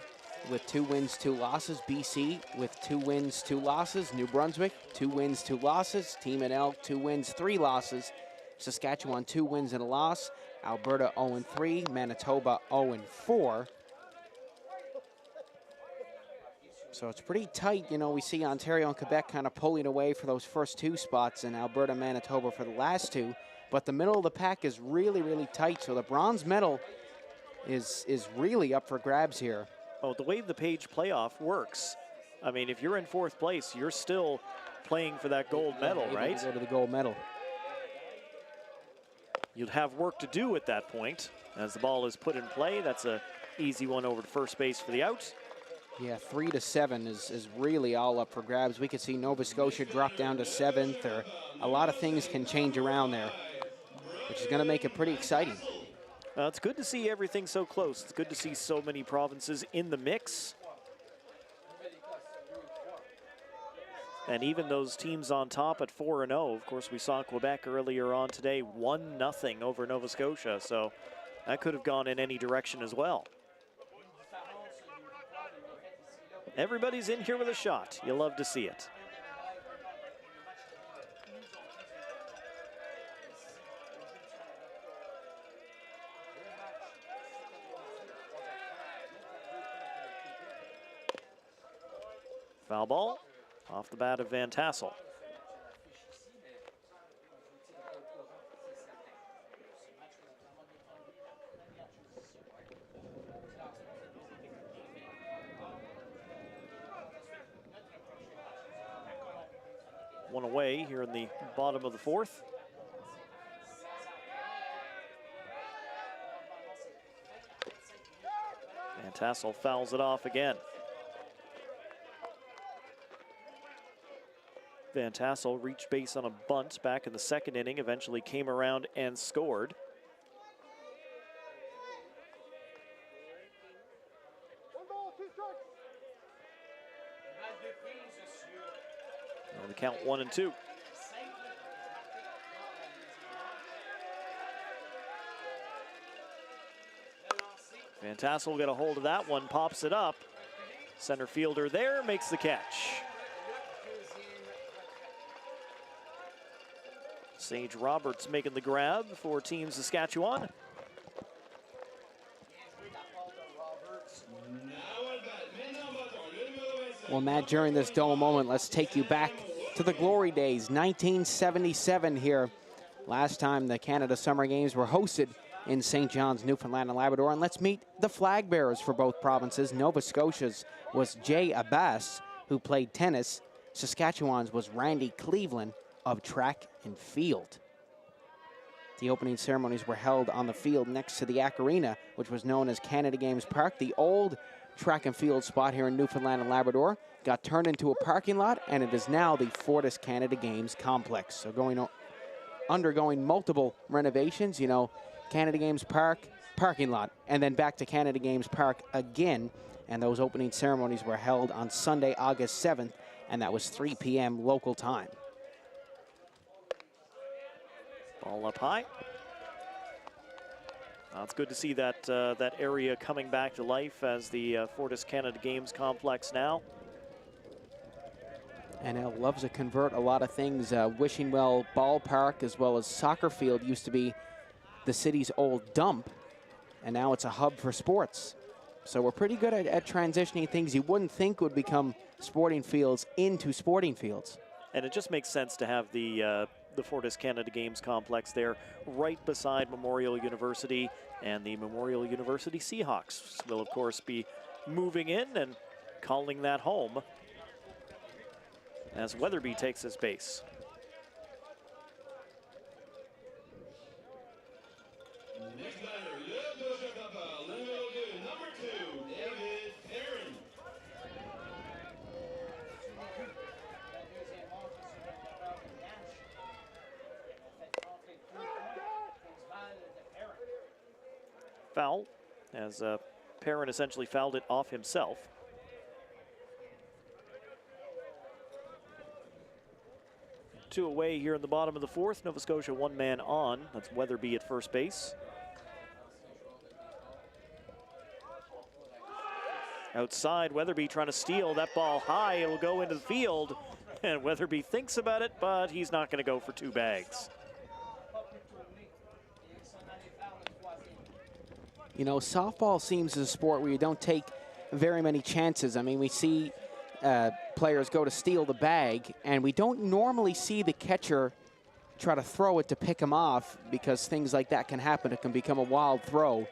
with 2 wins, 2 losses. BC with 2 wins, 2 losses. New Brunswick, 2 wins, 2 losses. Team NL, 2 wins, 3 losses. Saskatchewan, 2 wins and a loss. Alberta 0-3, Manitoba 0-4. So it's pretty tight. You know, we see Ontario and Quebec kind of pulling away for those first 2 spots and Alberta and Manitoba for the last 2. But the middle of the pack is really, really tight. So the bronze medal is really up for grabs here. Oh, the way the Page playoff works, I mean, if you're in 4th place, you're still playing for that gold medal, right? Go to the gold medal. You'd have work to do at that point. As the ball is put in play, that's a easy one over to first base for the out. Yeah, 3 to 7 is really all up for grabs. We could see Nova Scotia drop down to 7th, or a lot of things can change around there, which is going to make it pretty exciting. It's good to see everything so close. It's good to see so many provinces in the mix. And even those teams on top at 4-0. Of course, we saw Quebec earlier on today, 1-0 over Nova Scotia. So that could have gone in any direction as well. Everybody's in here with a shot. You love to see it. Foul ball off the bat of Van Tassel. One away here in the bottom of the 4th. Van Tassel fouls it off again. Van Tassel reached base on a bunt back in the 2nd inning, eventually came around and scored. And the count 1-2. Van Tassel will get a hold of that one, pops it up. Center fielder there makes the catch. Sage Roberts making the grab for Team Saskatchewan. Well, Matt, during this dull moment, let's take you back to the glory days, 1977 here. Last time the Canada Summer Games were hosted in St. John's, Newfoundland and Labrador. And let's meet the flag bearers for both provinces. Nova Scotia's was Jay Abbas, who played tennis. Saskatchewan's was Randy Cleveland of track and field. The opening ceremonies were held on the field next to the Ack Arena, which was known as Canada Games Park. The old track and field spot here in Newfoundland and Labrador got turned into a parking lot, and it is now the Fortis Canada Games Complex. So undergoing multiple renovations, you know, Canada Games Park, parking lot, and then back to Canada Games Park again. And those opening ceremonies were held on Sunday, August 7th, and that was 3 p.m. local time. Ball up high. It's good to see that that area coming back to life as the Fortis Canada Games Complex now. NL loves to convert a lot of things. Wishing Well Ballpark as well as soccer field used to be the city's old dump, and now it's a hub for sports. So we're pretty good at transitioning things you wouldn't think would become sporting fields into sporting fields. And it just makes sense to have the Fortis Canada Games Complex there right beside Memorial University, and the Memorial University Seahawks will of course be moving in and calling that home as Weatherby takes his base. Foul, as Perrin essentially fouled it off himself. Two away here in the bottom of the 4th. Nova Scotia 1 man on. That's Weatherby at first base. Outside, Weatherby trying to steal that ball high. It'll go into the field, and Weatherby thinks about it, but he's not going to go for 2 bags. You know, softball seems a sport where you don't take very many chances. I mean, we see players go to steal the bag, and we don't normally see the catcher try to throw it to pick him off because things like that can happen. It can become a wild throw,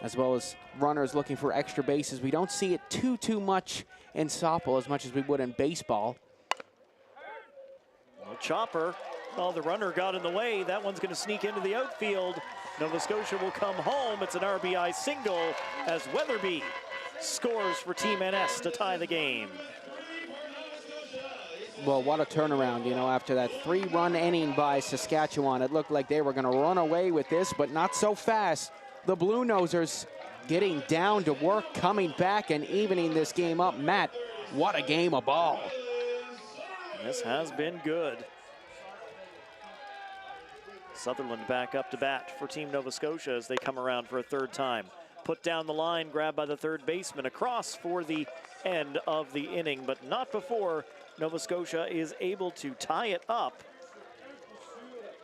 as well as runners looking for extra bases. We don't see it too much in softball as much as we would in baseball. Well, chopper. Oh, the runner got in the way. That one's going to sneak into the outfield. Nova Scotia will come home. It's an RBI single as Weatherby scores for Team NS to tie the game. Well, what a turnaround, you know, after that 3-run inning by Saskatchewan. It looked like they were going to run away with this, but not so fast. The Blue Nosers getting down to work, coming back and evening this game up. Matt, what a game of ball. This has been good. Sutherland back up to bat for Team Nova Scotia as they come around for a third time. Put down the line, grabbed by the third baseman, across for the end of the inning, but not before Nova Scotia is able to tie it up.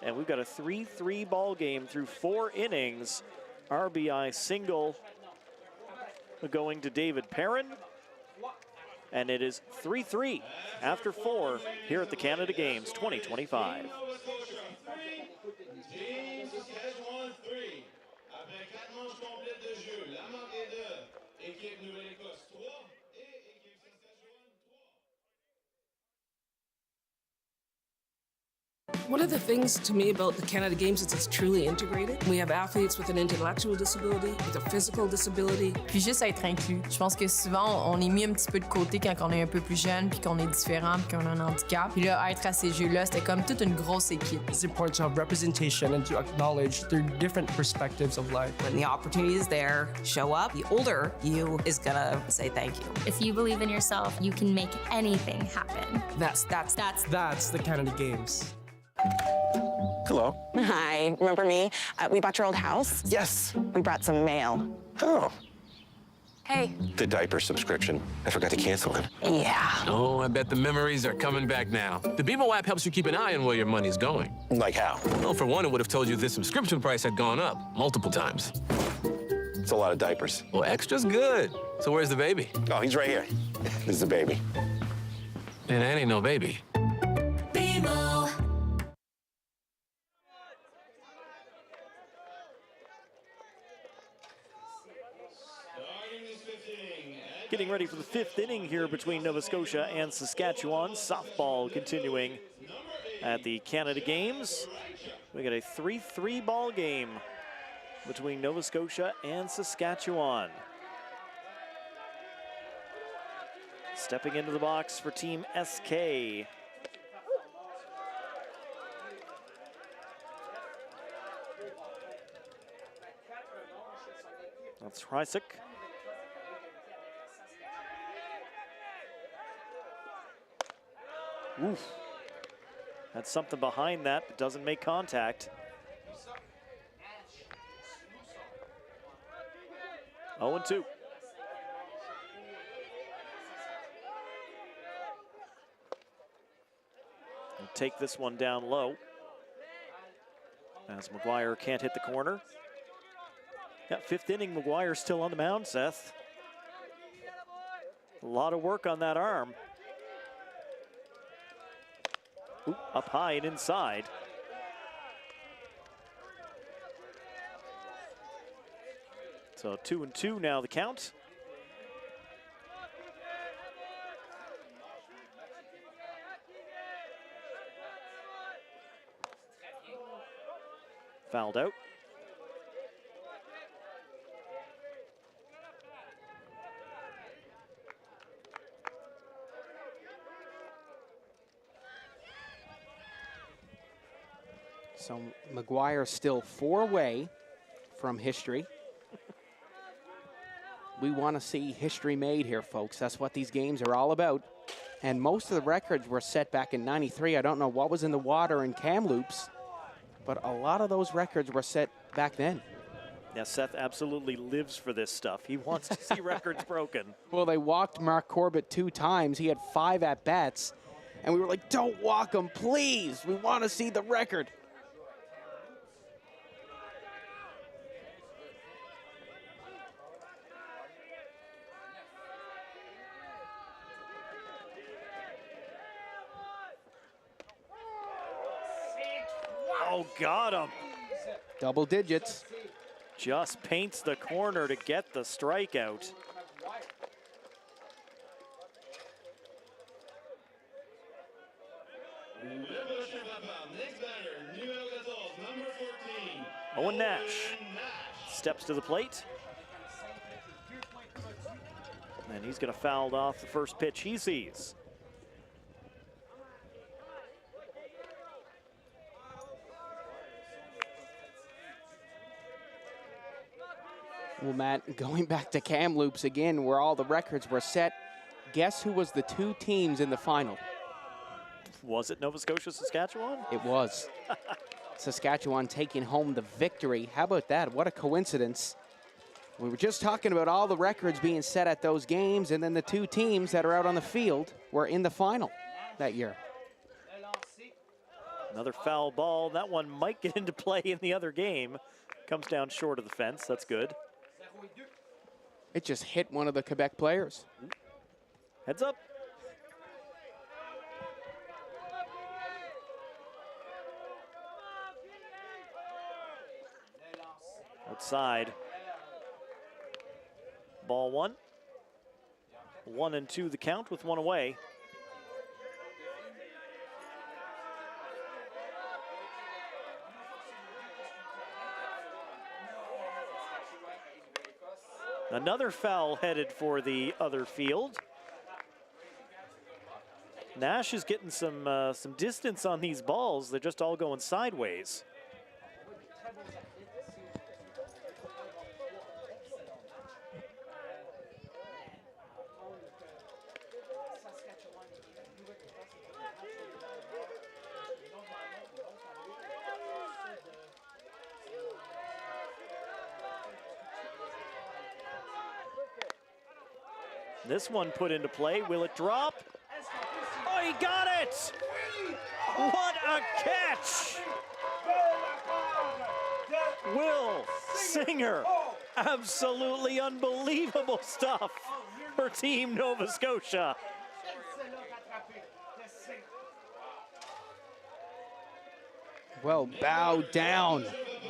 And we've got a 3-3 ball game through 4 innings. RBI single going to David Perrin. And it is 3-3 after 4 here at the Canada Games 2025. Team Saskatchewan 3. Après 4 manches complètes de jeu, la marque est de équipe Nouvelle-Écosse 3 et équipe Saskatchewan 3. One of the things to me about the Canada Games is it's truly integrated. We have athletes with an intellectual disability, with a physical disability. Puis juste être inclus. Je pense que souvent, on est mis un petit peu de côté quand on est un peu plus jeune, puis qu'on est différent, puis qu'on a un handicap. Puis là, être à ces Jeux-là, c'était comme toute une grosse équipe. It's important to have representation and to acknowledge their different perspectives of life. When the opportunity is there, show up. The older you is gonna say thank you. If you believe in yourself, you can make anything happen. That's the Canada Games. Hello. Hi, remember me? We bought your old house. Yes. We brought some mail. Oh. Hey. The diaper subscription. I forgot to cancel it. Yeah. Oh, I bet the memories are coming back now. The BMO app helps you keep an eye on where your money's going. Like how? Well, for one, it would have told you this subscription price had gone up multiple times. It's a lot of diapers. Well, extra's good. So where's the baby? Oh, he's right here. This is the baby. And that ain't no baby. BMO. Getting ready for the 5th inning here between Nova Scotia and Saskatchewan. Softball continuing at the Canada Games. We got a 3-3 ball game between Nova Scotia and Saskatchewan. Stepping into the box for Team SK. That's Rysik. Oof. That's something behind that, but doesn't make contact. 0-2. We'll take this one down low as McGuire can't hit the corner. Yeah, 5th inning, McGuire still on the mound, Seth. A lot of work on that arm. Ooh, up high and inside. So 2-2 now the count. Fouled out. So McGuire still 4 away from history. We want to see history made here, folks. That's what these games are all about. And most of the records were set back in '93. I don't know what was in the water in Kamloops, but a lot of those records were set back then. Yeah, Seth absolutely lives for this stuff. He wants to see records broken. Well, they walked Mark Corbett 2 times. He had 5 at-bats. And we were like, don't walk him, please. We want to see the record. Oh, got him. Double digits. Just paints the corner to get the strikeout. Owen Nash steps to the plate. And he's going to foul off the first pitch he sees. Well, Matt, going back to Kamloops again, where all the records were set, guess who was the two teams in the final? Was it Nova Scotia, Saskatchewan? It was. Saskatchewan taking home the victory. How about that? What a coincidence. We were just talking about all the records being set at those games, and then the two teams that are out on the field were in the final that year. Another foul ball. That one might get into play in the other game. Comes down short of the fence. That's good. It just hit one of the Quebec players. Heads up. Outside. Ball one. 1-2 the count with one away. Another foul headed for the other field. Nash is getting some distance on these balls. They're just all going sideways. This one put into play. Will it drop? Oh, he got it! What a catch! Will Singer. Absolutely unbelievable stuff for Team Nova Scotia. Well, bow down.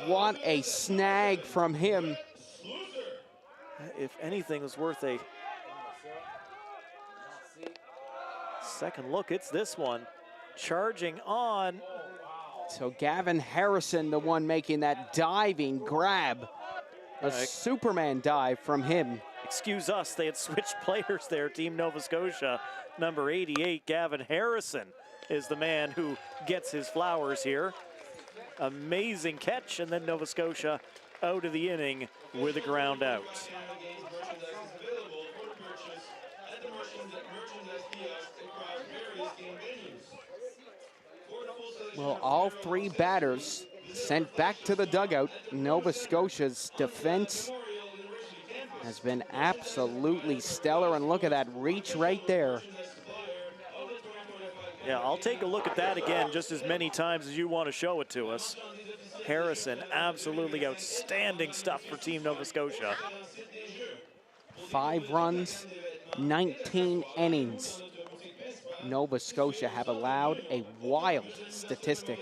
What a snag from him. If anything was worth a second look, it's this one. Charging on. So Gavin Harrison, the one making that diving grab. A Superman dive from him. Excuse us, they had switched players there. Team Nova Scotia, number 88, Gavin Harrison is the man who gets his flowers here. Amazing catch, and then Nova Scotia out of the inning with a ground out. Well, all three batters sent back to the dugout. Nova Scotia's defense has been absolutely stellar, and look at that reach right there. Yeah, I'll take a look at that again just as many times as you want to show it to us. Harrison, absolutely outstanding stuff for Team Nova Scotia. 5 runs, 19 innings. Nova Scotia have allowed a wild statistic.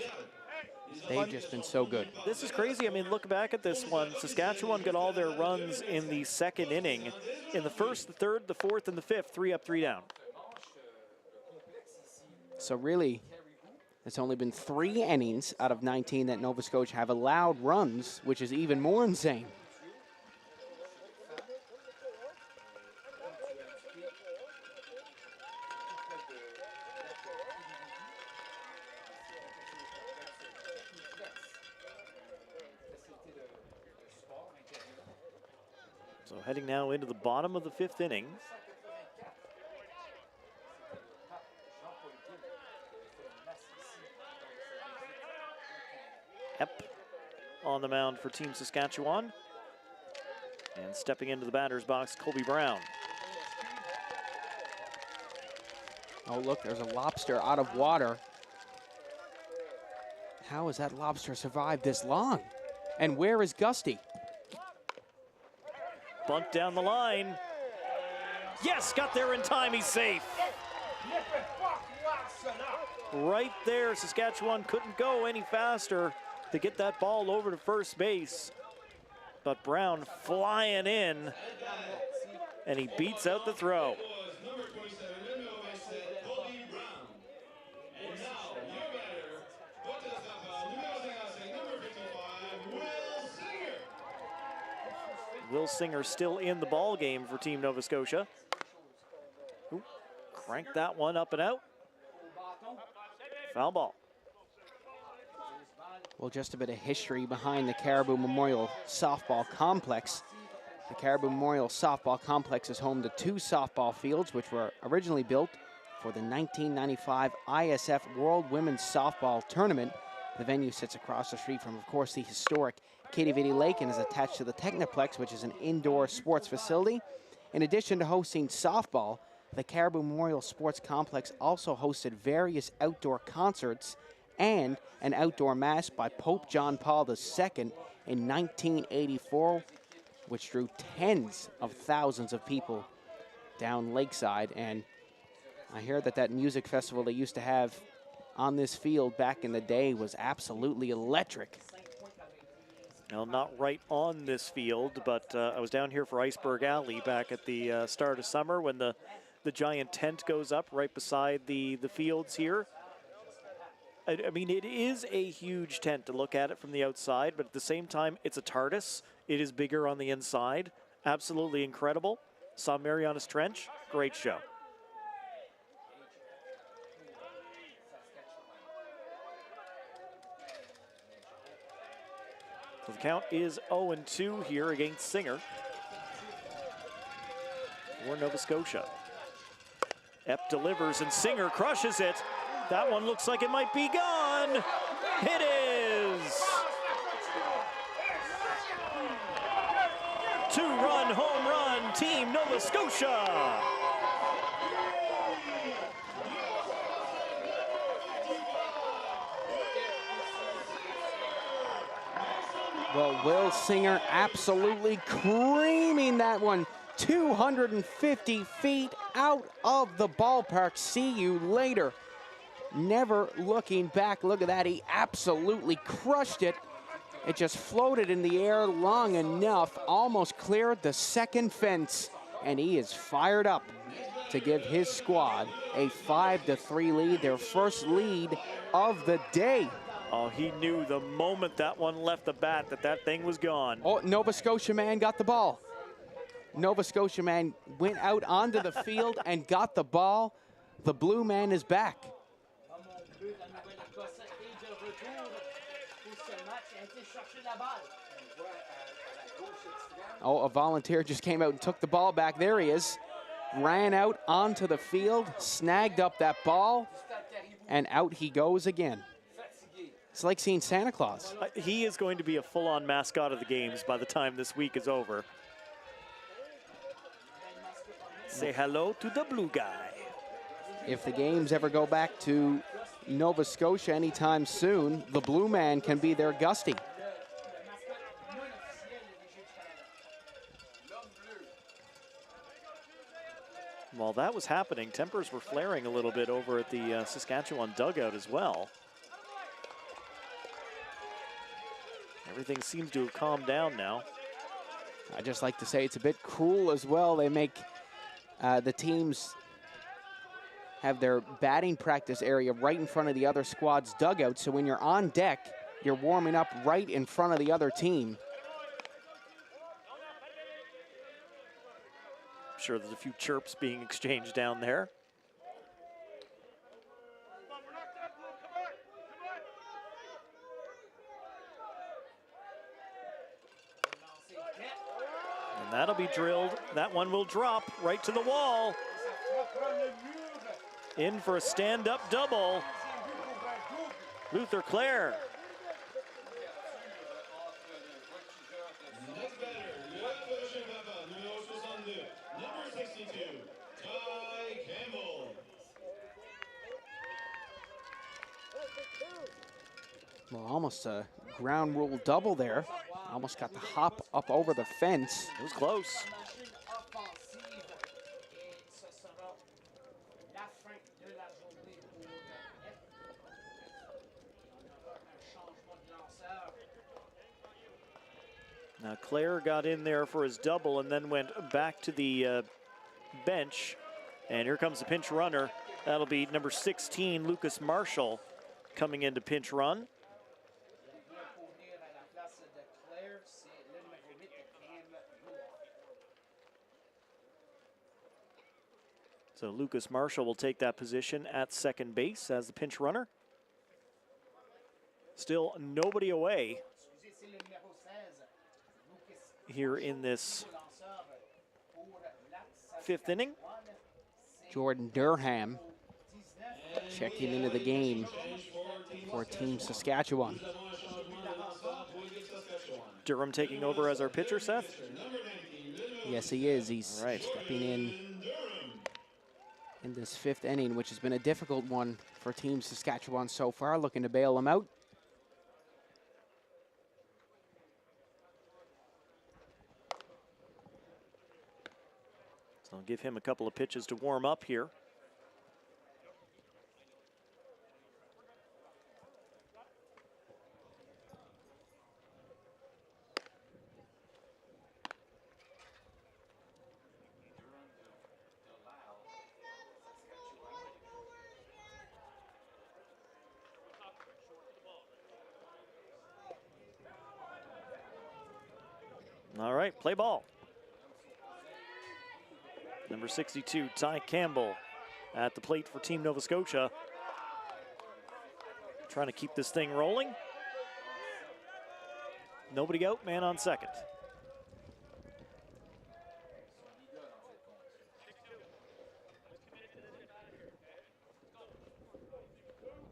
They've just been so good. This is crazy. I mean, look back at this one. Saskatchewan got all their runs in the second inning. In the first, the third, the fourth, and the fifth, 3 up, 3 down. So really, it's only been 3 innings out of 19 that Nova Scotia have allowed runs, which is even more insane. So heading now into the bottom of the 5th inning. Epp on the mound for Team Saskatchewan. And stepping into the batter's box, Colby Brown. Oh, look, there's a lobster out of water. How has that lobster survived this long? And where is Gusty? Bunt down the line. Yes, got there in time, he's safe. Right there, Saskatchewan couldn't go any faster. to get that ball over to first base. But Brown flying in, and he beats out the throw. Will Singer still in the ball game for Team Nova Scotia. Ooh, crank that one up and out. Foul ball. Well, just a bit of history behind the Caribou Memorial Softball Complex. The Caribou Memorial Softball Complex is home to 2 softball fields, which were originally built for the 1995 ISF World Women's Softball Tournament. The venue sits across the street from, of course, the historic Kativiti Lake and is attached to the Technoplex, which is an indoor sports facility. In addition to hosting softball, the Caribou Memorial Sports Complex also hosted various outdoor concerts and an outdoor mass by Pope John Paul II in 1984, which drew tens of thousands of people down Lakeside. And I hear that music festival they used to have on this field back in the day was absolutely electric. Now, not right on this field, but I was down here for Iceberg Alley back at the start of summer when the giant tent goes up right beside the fields here. I mean, it is a huge tent to look at it from the outside, but at the same time, it's a TARDIS. It is bigger on the inside. Absolutely incredible. Saw Marianas Trench. Great show. So the count is 0-2 here against Singer for Nova Scotia. Epp delivers and Singer crushes it. That one looks like it might be gone. It is. 2-run home run, Team Nova Scotia. Well, Will Singer absolutely creaming that one 250 feet out of the ballpark. See you later. Never looking back. Look at that. He absolutely crushed it. It just floated in the air long enough, almost cleared the second fence, and he is fired up to give his squad a 5-3 lead, their first lead of the day. Oh, he knew the moment that one left the bat that thing was gone. Oh, Nova Scotia man got the ball. Nova Scotia man went out onto the field and got the ball. The blue man is back. Oh, a volunteer just came out and took the ball back. There he is. Ran out onto the field, snagged up that ball, and out he goes again. It's like seeing Santa Claus. He is going to be a full-on mascot of the games by the time this week is over. Say hello to the blue guy. If the games ever go back to Nova Scotia anytime soon, the blue man can be their Gusty. While that was happening, tempers were flaring a little bit over at the Saskatchewan dugout as well. Everything seems to have calmed down now. I just like to say it's a bit cruel as well. They make the teams have their batting practice area right in front of the other squad's dugout. So when you're on deck, you're warming up right in front of the other team. I'm sure there's a few chirps being exchanged down there. And that'll be drilled. That one will drop right to the wall. In for a stand-up double. Luther Clare. Well, almost a ground rule double there. Almost got the hop up over the fence. It was close. Now Claire got in there for his double and then went back to the bench. And here comes the pinch runner. That'll be number 16, Lucas Marshall, coming in to pinch run. So Lucas Marshall will take that position at second base as the pinch runner. Still nobody away here in this fifth inning. Jordan Durham checking into the game for Team Saskatchewan. Durham taking over as our pitcher, Seth? Yes, he is. He's stepping in this fifth inning, which has been a difficult one for Team Saskatchewan so far, looking to bail him out. So I'll give him a couple of pitches to warm up here. All right, play ball. Number 62, Ty Campbell at the plate for Team Nova Scotia. Trying to keep this thing rolling. Nobody out, man on second.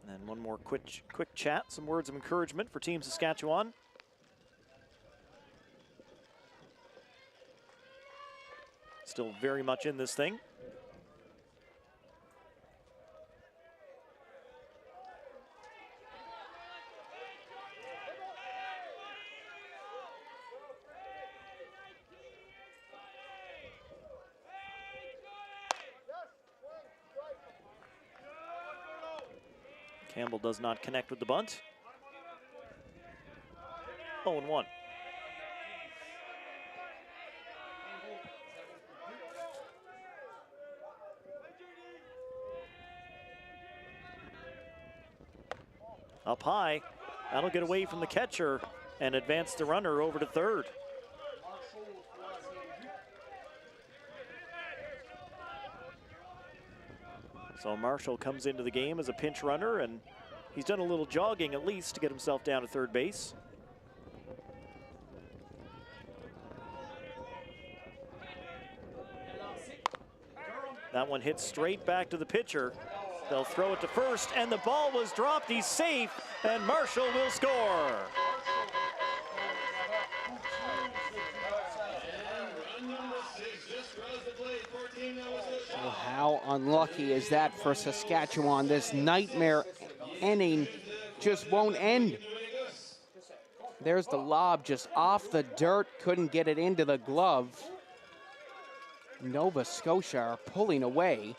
And one more quick chat, some words of encouragement for Team Saskatchewan. Still very much in this thing. Campbell does not connect with the bunt. 0-1. Up high, that'll get away from the catcher and advance the runner over to third. So Marshall comes into the game as a pinch runner, and he's done a little jogging at least to get himself down to third base. That one hits straight back to the pitcher. They'll throw it to first, and the ball was dropped. He's safe, and Marshall will score. Well, how unlucky is that for Saskatchewan? This nightmare inning just won't end. There's the lob just off the dirt, couldn't get it into the glove. Nova Scotia are pulling away,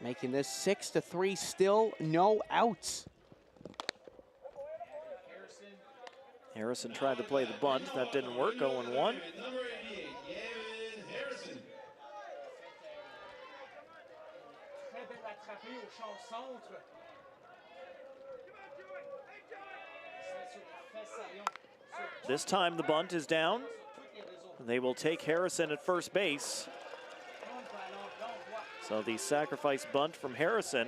making this 6-3, still no outs. Harrison tried to play the bunt. That didn't work, 0-1. This time the bunt is down. They will take Harrison at first base. So the sacrifice bunt from Harrison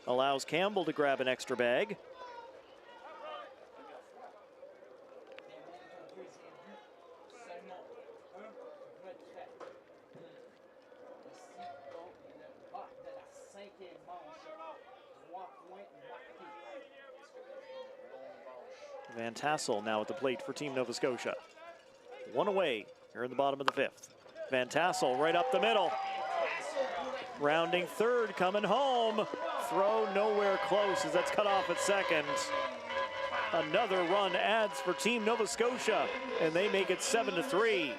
allows Campbell to grab an extra bag. Van Tassel now at the plate for Team Nova Scotia. One away here in the bottom of the fifth. Van Tassel right up the middle. Rounding third, coming home. Throw nowhere close as that's cut off at second. Another run adds for Team Nova Scotia, and they make it 7-3.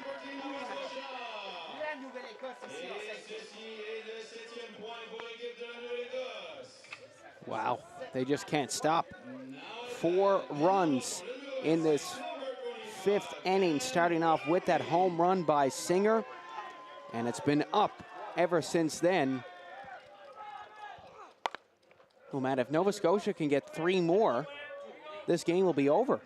Wow, they just can't stop. 4 runs in this fifth inning, starting off with that home run by Singer. And it's been up ever since then. Oh, man, if Nova Scotia can get 3 more, this game will be over.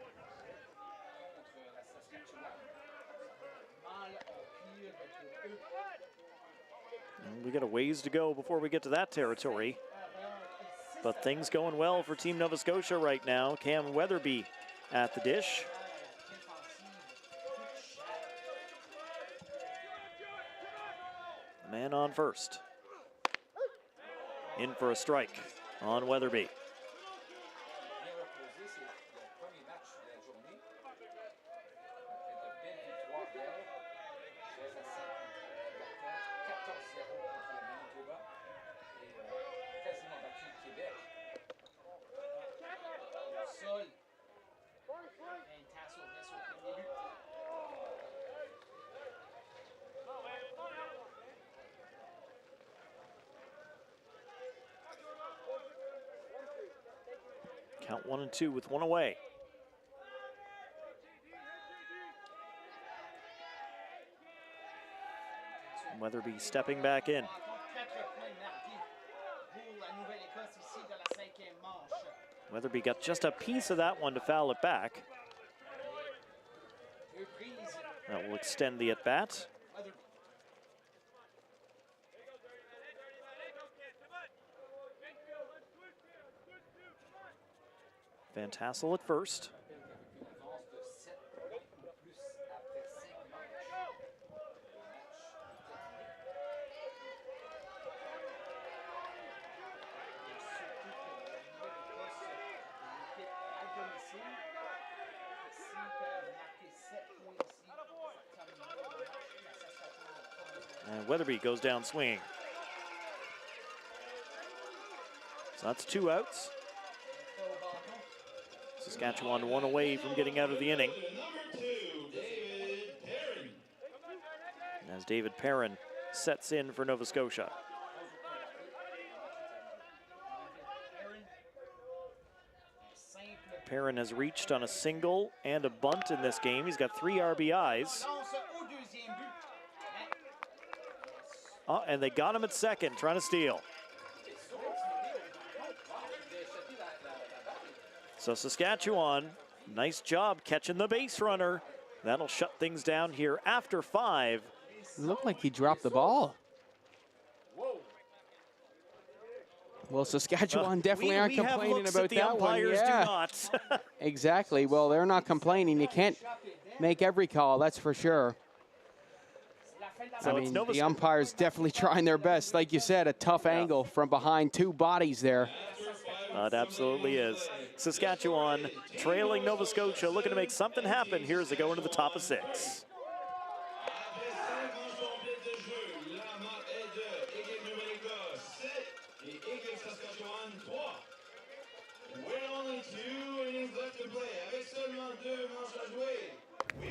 We got a ways to go before we get to that territory. But things going well for Team Nova Scotia right now. Cam Weatherby at the dish. Man on first. In for a strike on Weatherby. Count 1 and 2 with 1 away. Weatherby stepping back in. Weatherby got just a piece of that one to foul it back. That will extend the at-bat. Van Tassel at first. And Weatherby goes down swinging. So that's 2 outs. Saskatchewan 1 away from getting out of the inning. As David Perrin sets in for Nova Scotia. Perrin has reached on a single and a bunt in this game. He's got 3 RBIs. Oh, and they got him at second, trying to steal. So Saskatchewan, nice job catching the base runner. That'll shut things down here after 5. It looked like he dropped the ball. Well, Saskatchewan definitely aren't complaining about that one. Yeah, do not. Exactly. Well, they're not complaining. You can't make every call, that's for sure. So I mean, the umpires definitely trying their best. Like you said, a tough angle from behind 2 bodies there. It absolutely is. Saskatchewan trailing Nova Scotia, looking to make something happen here as they go into the top of 6.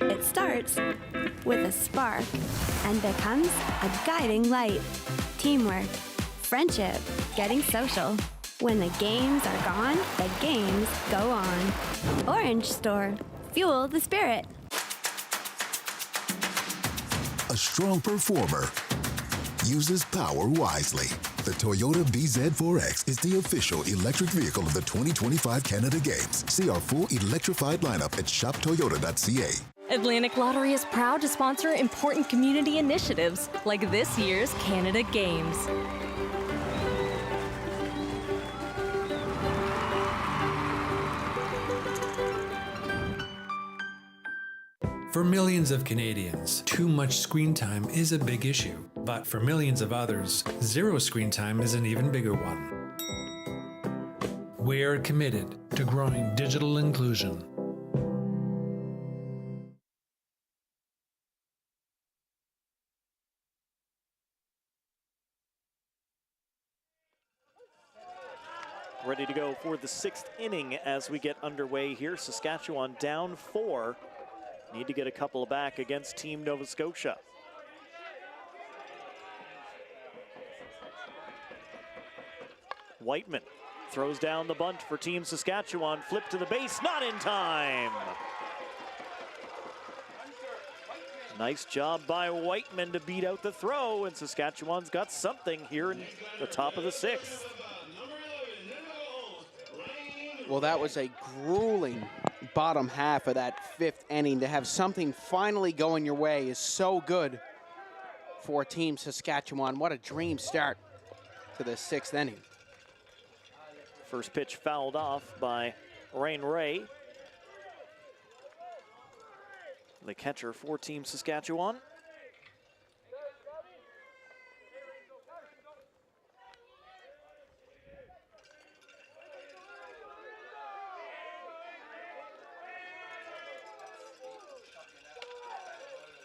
It starts with a spark and becomes a guiding light. Teamwork, friendship, getting social. When the games are gone, the games go on. Orange Store, fuel the spirit. A strong performer uses power wisely. The Toyota BZ4X is the official electric vehicle of the 2025 Canada Games. See our full electrified lineup at shoptoyota.ca. Atlantic Lottery is proud to sponsor important community initiatives like this year's Canada Games. For millions of Canadians, too much screen time is a big issue. But for millions of others, zero screen time is an even bigger one. We are committed to growing digital inclusion. Ready to go for the 6th inning as we get underway here. Saskatchewan down 4. Need to get a couple back against Team Nova Scotia. Whiteman throws down the bunt for Team Saskatchewan. Flip to the base, not in time. Nice job by Whiteman to beat out the throw, and Saskatchewan's got something here in the top of the 6th. Well, that was a grueling bottom half of that 5th inning. To have something finally going your way is so good for Team Saskatchewan. What a dream start to the 6th inning. First pitch fouled off by Rain Ray, the catcher for Team Saskatchewan.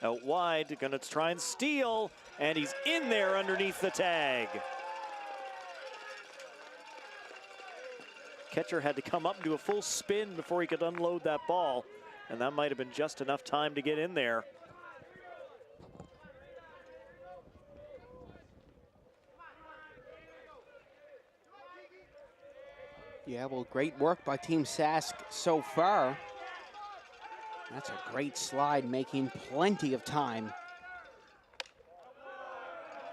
Out wide, gonna try and steal, and he's in there underneath the tag. Catcher had to come up and do a full spin before he could unload that ball, and that might have been just enough time to get in there. Yeah, well, great work by Team Sask so far. That's a great slide, making plenty of time.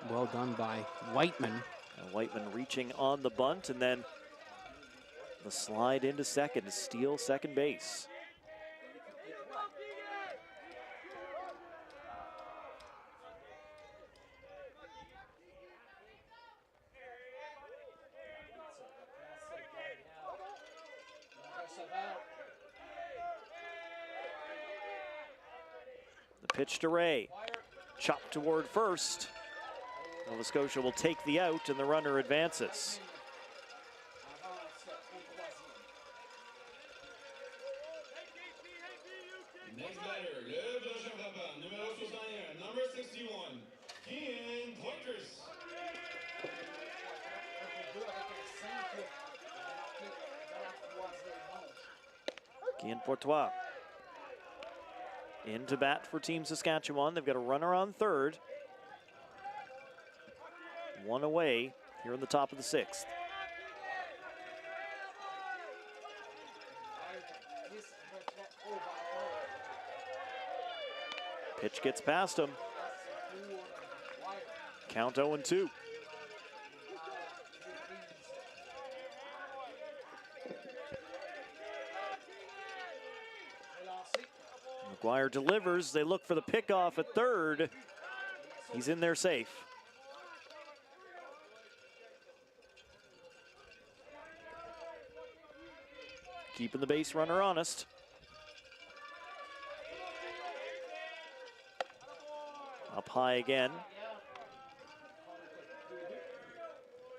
Well done by Whiteman. Whiteman reaching on the bunt, and then the slide into second to steal second base. The pitch to Ray, chopped toward first. Nova Scotia will take the out, and the runner advances. Next batter, le prochain frappant, numéro 61, number 61, Kian Poitras. Guillaume Portois into bat for Team Saskatchewan. They've got a runner on third. One away here in the top of the 6th. Pitch gets past him. Count 0-2. McGuire delivers. They look for the pickoff at third. He's in there safe. Keeping the base runner honest. Up high again.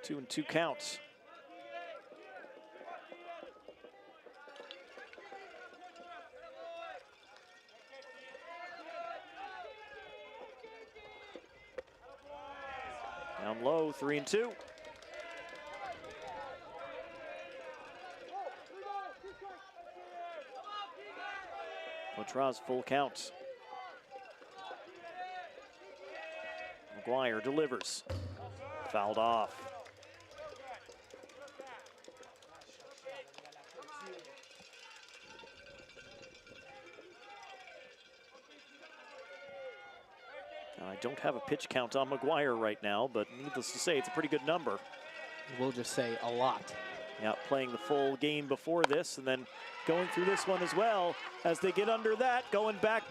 2-2 counts. Down low, 3-2. Poitras full count. McGuire delivers. Fouled off. I don't have a pitch count on McGuire right now, but needless to say, it's a pretty good number. We'll just say a lot. Yeah, playing the full game before this and then going through this one as well. As they get under that, going back.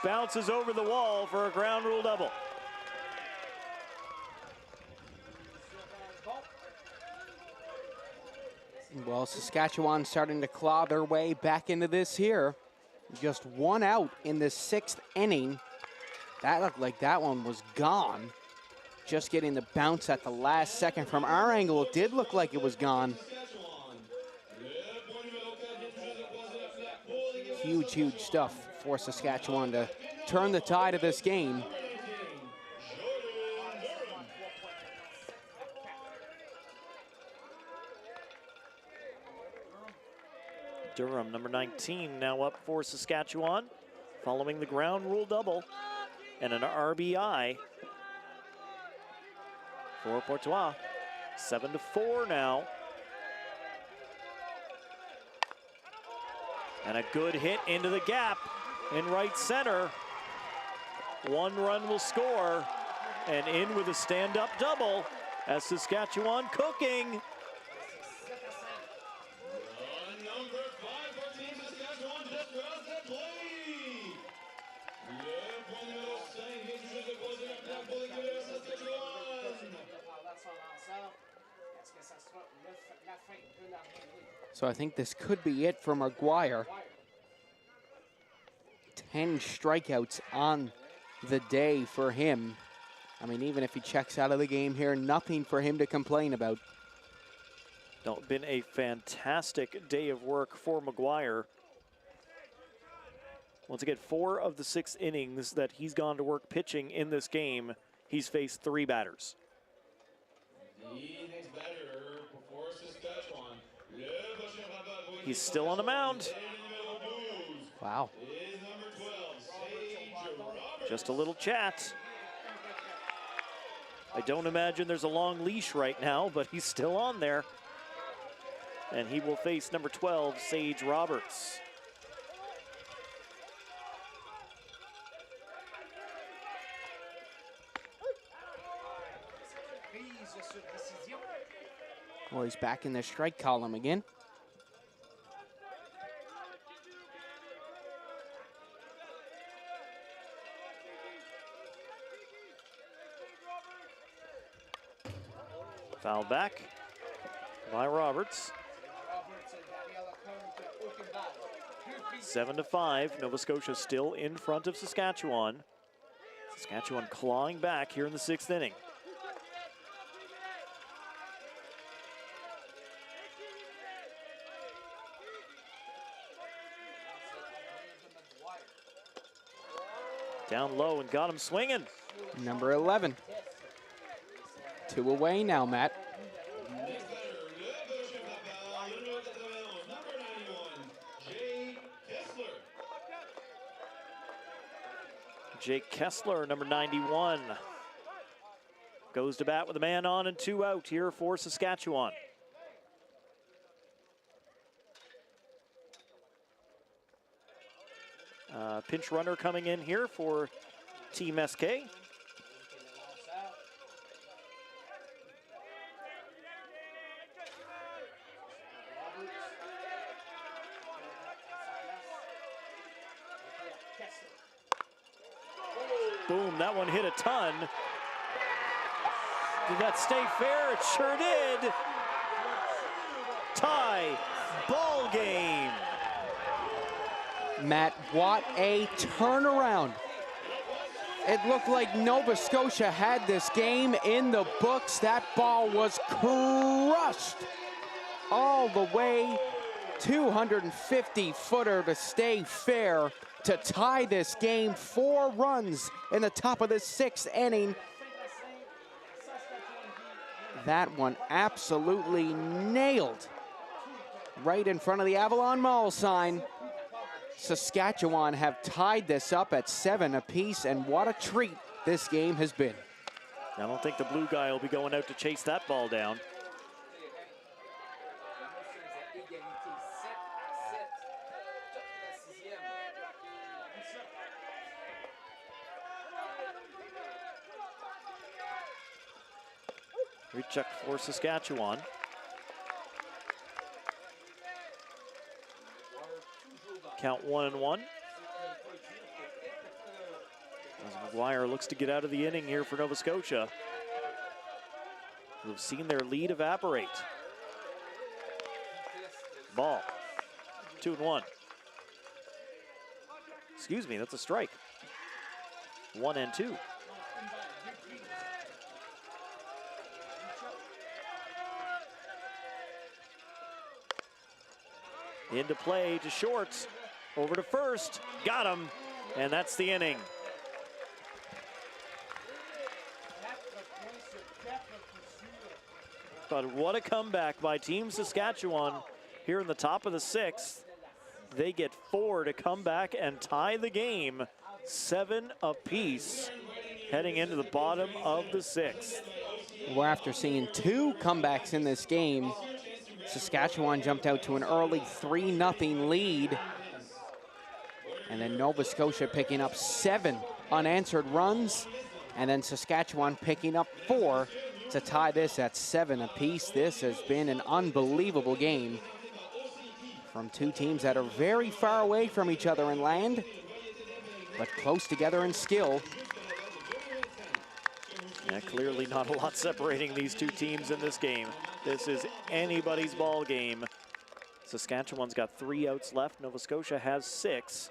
Bounces over the wall for a ground rule double. Well, Saskatchewan starting to claw their way back into this here. Just one out in the 6th inning. That looked like that one was gone. Just getting the bounce at the last second. From our angle, it did look like it was gone. Huge stuff for Saskatchewan to turn the tide of this game. Durham, number 19, now up for Saskatchewan, following the ground rule double and an RBI for Portois. 7-4 now. And a good hit into the gap. in right center. One run will score, and in with a stand-up double as Saskatchewan cooking. So I think this could be it for Maguire. 10 strikeouts on the day for him. I mean, even if he checks out of the game here, nothing for him to complain about. Been a fantastic day of work for Maguire. Once again, 4 of the 6 innings that he's gone to work pitching in this game, he's faced 3 batters. He's still on the mound. Wow. Just a little chat. I don't imagine there's a long leash right now, but he's still on there. And he will face number 12, Sage Roberts. Well, he's back in the strike column again. Foul back by Roberts. 7-5, Nova Scotia still in front of Saskatchewan. Saskatchewan clawing back here in the 6th inning. Down low and got him swinging. Number 11. 2 away now, Matt. Jake Kessler, number 91, goes to bat with a man on and 2 out here for Saskatchewan. Pinch runner coming in here for Team SK. Boom, that one hit a ton. Did that stay fair? It sure did. Tie, ball game. Matt, what a turnaround. It looked like Nova Scotia had this game in the books. That ball was crushed all the way. 250-footer to stay fair to tie this game. 4 runs in the top of the 6th inning. That one absolutely nailed right in front of the Avalon Mall sign. Saskatchewan have tied this up at 7 apiece, and what a treat this game has been. I don't think the blue guy will be going out to chase that ball down. Recheck for Saskatchewan. Count 1-1. As Maguire looks to get out of the inning here for Nova Scotia, who've seen their lead evaporate. Ball, 2-1. Excuse me, that's a strike. 1-2. Into play to short. Over to first, got him, and that's the inning. But what a comeback by Team Saskatchewan here in the top of the 6th. They get 4 to come back and tie the game, 7 apiece, heading into the bottom of the 6th. Well, after seeing 2 comebacks in this game, Saskatchewan jumped out to an early 3-0 lead. And then Nova Scotia picking up 7 unanswered runs. And then Saskatchewan picking up 4 to tie this at 7 apiece. This has been an unbelievable game from two teams that are very far away from each other in land, but close together in skill. Yeah, clearly not a lot separating these two teams in this game. This is anybody's ball game. Saskatchewan's got 3 outs left. Nova Scotia has 6,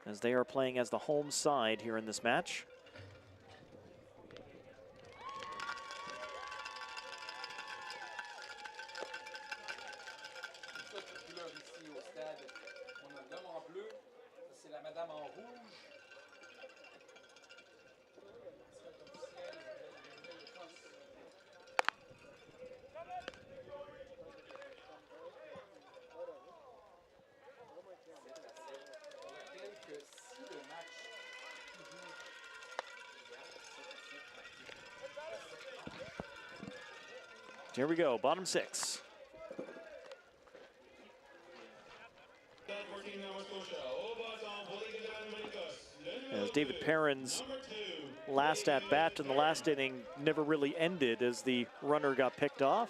as they are playing as the home side here in this match. Here we go, bottom 6. As David Perrin's last at bat in the last inning never really ended as the runner got picked off.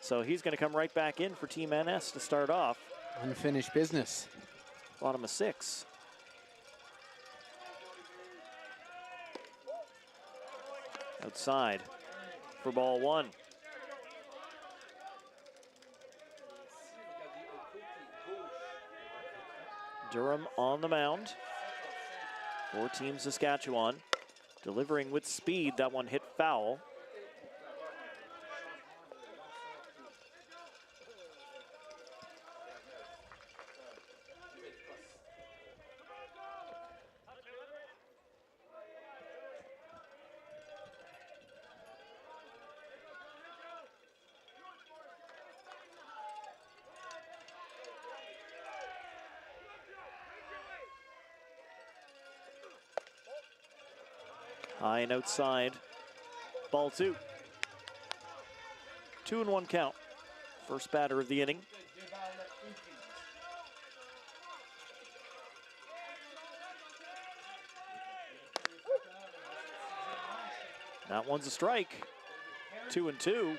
So he's going to come right back in for Team NS to start off. Unfinished business. Bottom of 6. Outside for ball 1. Durham on the mound for Team Saskatchewan, delivering with speed. That one hit foul. High and outside, ball 2. 2-1 count. First batter of the inning. That one's a strike. 2-2.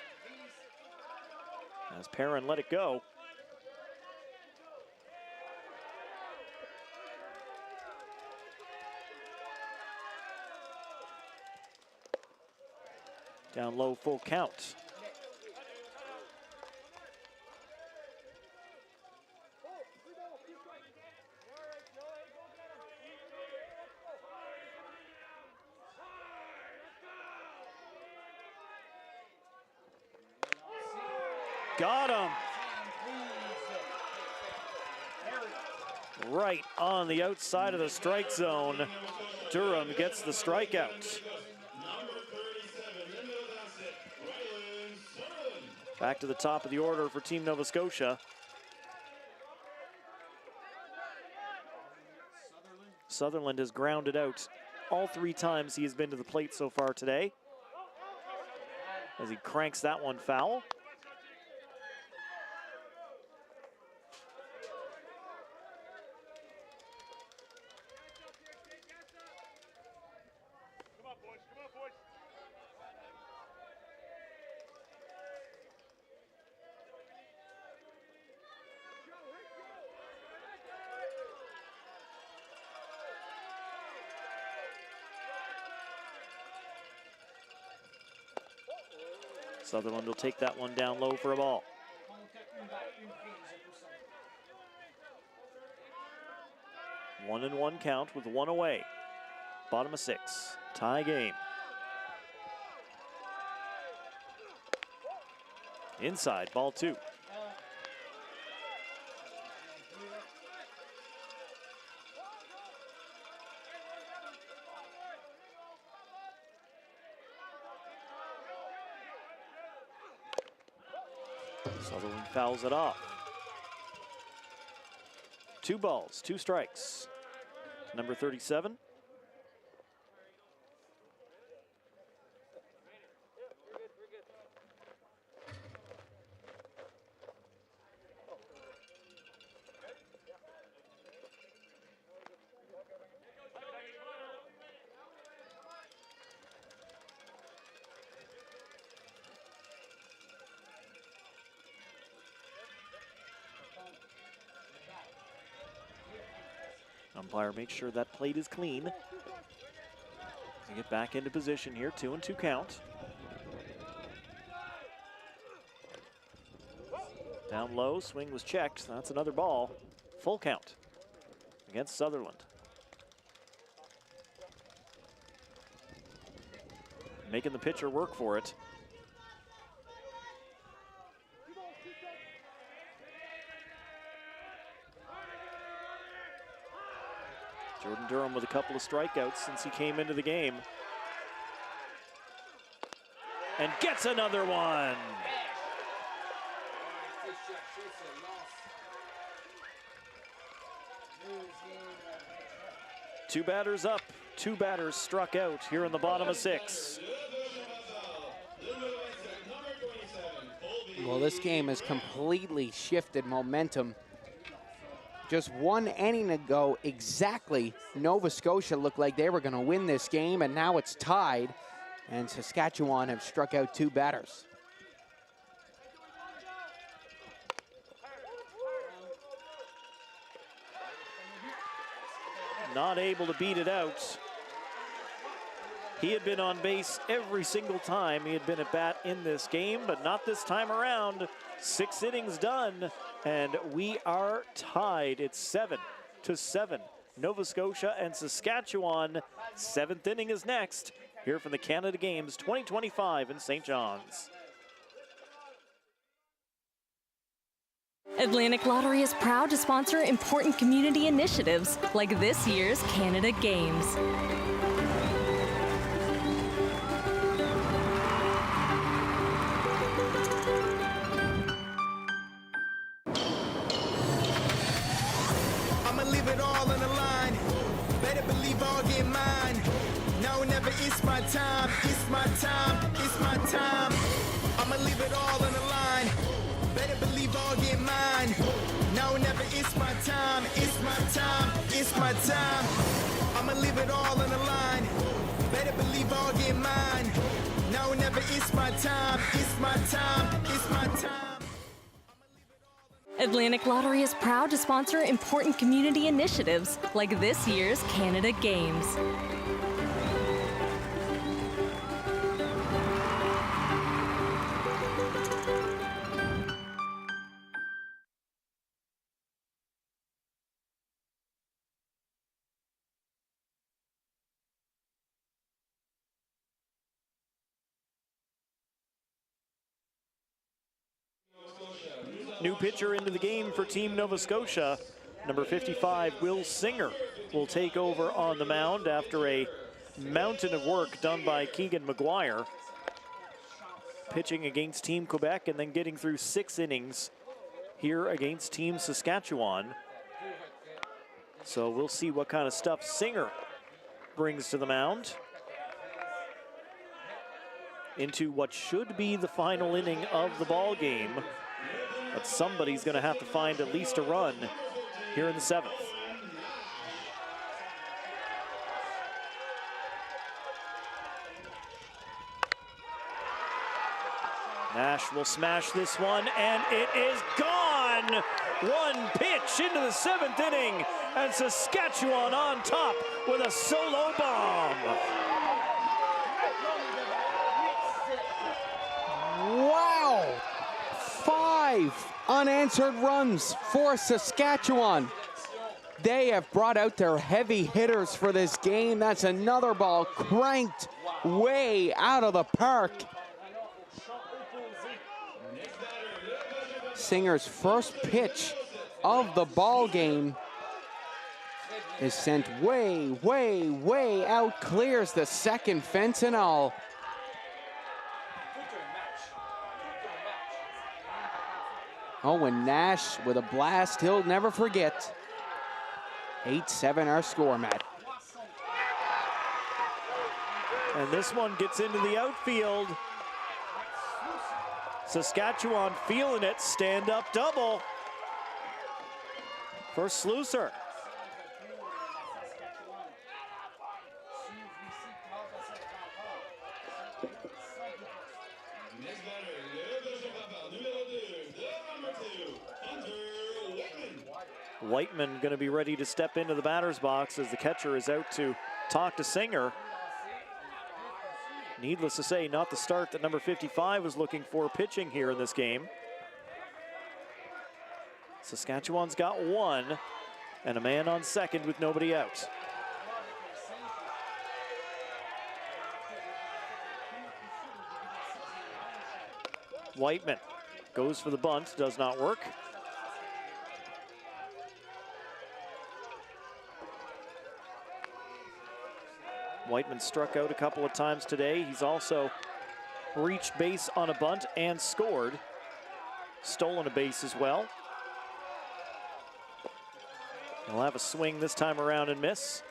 As Perrin let it go. Down low, full count. Got him. Right on the outside of the strike zone. Durham gets the strikeout. Back to the top of the order for Team Nova Scotia. Sutherland has grounded out all 3 times he has been to the plate so far today, as he cranks that one foul. Sutherland will take that one down low for a ball. One and one count with 1 away. Bottom of 6, tie game. Inside, ball 2. Sutherland fouls it off. 2 balls, 2 strikes. Number 37. Umpire makes sure that plate is clean. They get back into position here, 2-2 count. Down low, swing was checked. That's another ball. Full count against Sutherland. Making the pitcher work for it. Jordan Durham with a couple of strikeouts since he came into the game. And gets another one. Two batters up, two batters struck out here in the bottom of 6. Well, this game has completely shifted momentum. Just one inning ago, exactly, Nova Scotia looked like they were going to win this game, and now it's tied, and Saskatchewan have struck out two batters. Not able to beat it out. He had been on base every single time he had been at bat in this game, but not this time around. 6 innings done, and we are tied. It's 7-7. Nova Scotia and Saskatchewan. 7th inning is next, here from the Canada Games 2025 in St. John's. Atlantic Lottery is proud to sponsor important community initiatives like this year's Canada Games. I'ma leave it all on the line. Better believe I'll get mine. Now or never, it's my time. It's my time. It's my time. I'ma leave it all on the line. Better believe I'll get mine. Now or never, it's my time. It's my time. It's my time. I'ma leave it all on the line. Better believe I'll get mine. Now or never, it's my time. It's my time. It's my time. Atlantic Lottery is proud to sponsor important community initiatives like this year's Canada Games. New pitcher into the game for Team Nova Scotia. Number 55, Will Singer, will take over on the mound after a mountain of work done by Keegan McGuire. Pitching against Team Quebec and then getting through 6 innings here against Team Saskatchewan. So we'll see what kind of stuff Singer brings to the mound. Into what should be the final inning of the ball game. But somebody's going to have to find at least a run here in the 7th. Nash will smash this one, and it is gone! One pitch into the 7th inning, and Saskatchewan on top with a solo bomb. Wow! 5 unanswered runs for Saskatchewan. They have brought out their heavy hitters for this game. That's another ball cranked way out of the park. Singer's first pitch of the ball game is sent way, way, way out, clears the second fence and all. Oh, and Nash with a blast he'll never forget. 8-7 our score, Matt. And this one gets into the outfield. Saskatchewan feeling it, stand-up double for Slusser. Whiteman going to be ready to step into the batter's box as the catcher is out to talk to Singer. Needless to say, not the start that number 55 was looking for pitching here in this game. Saskatchewan's got one, and a man on second with nobody out. Whiteman goes for the bunt, does not work. Whiteman struck out a couple of times today. He's also reached base on a bunt and scored. Stolen a base as well. He'll have a swing this time around and miss.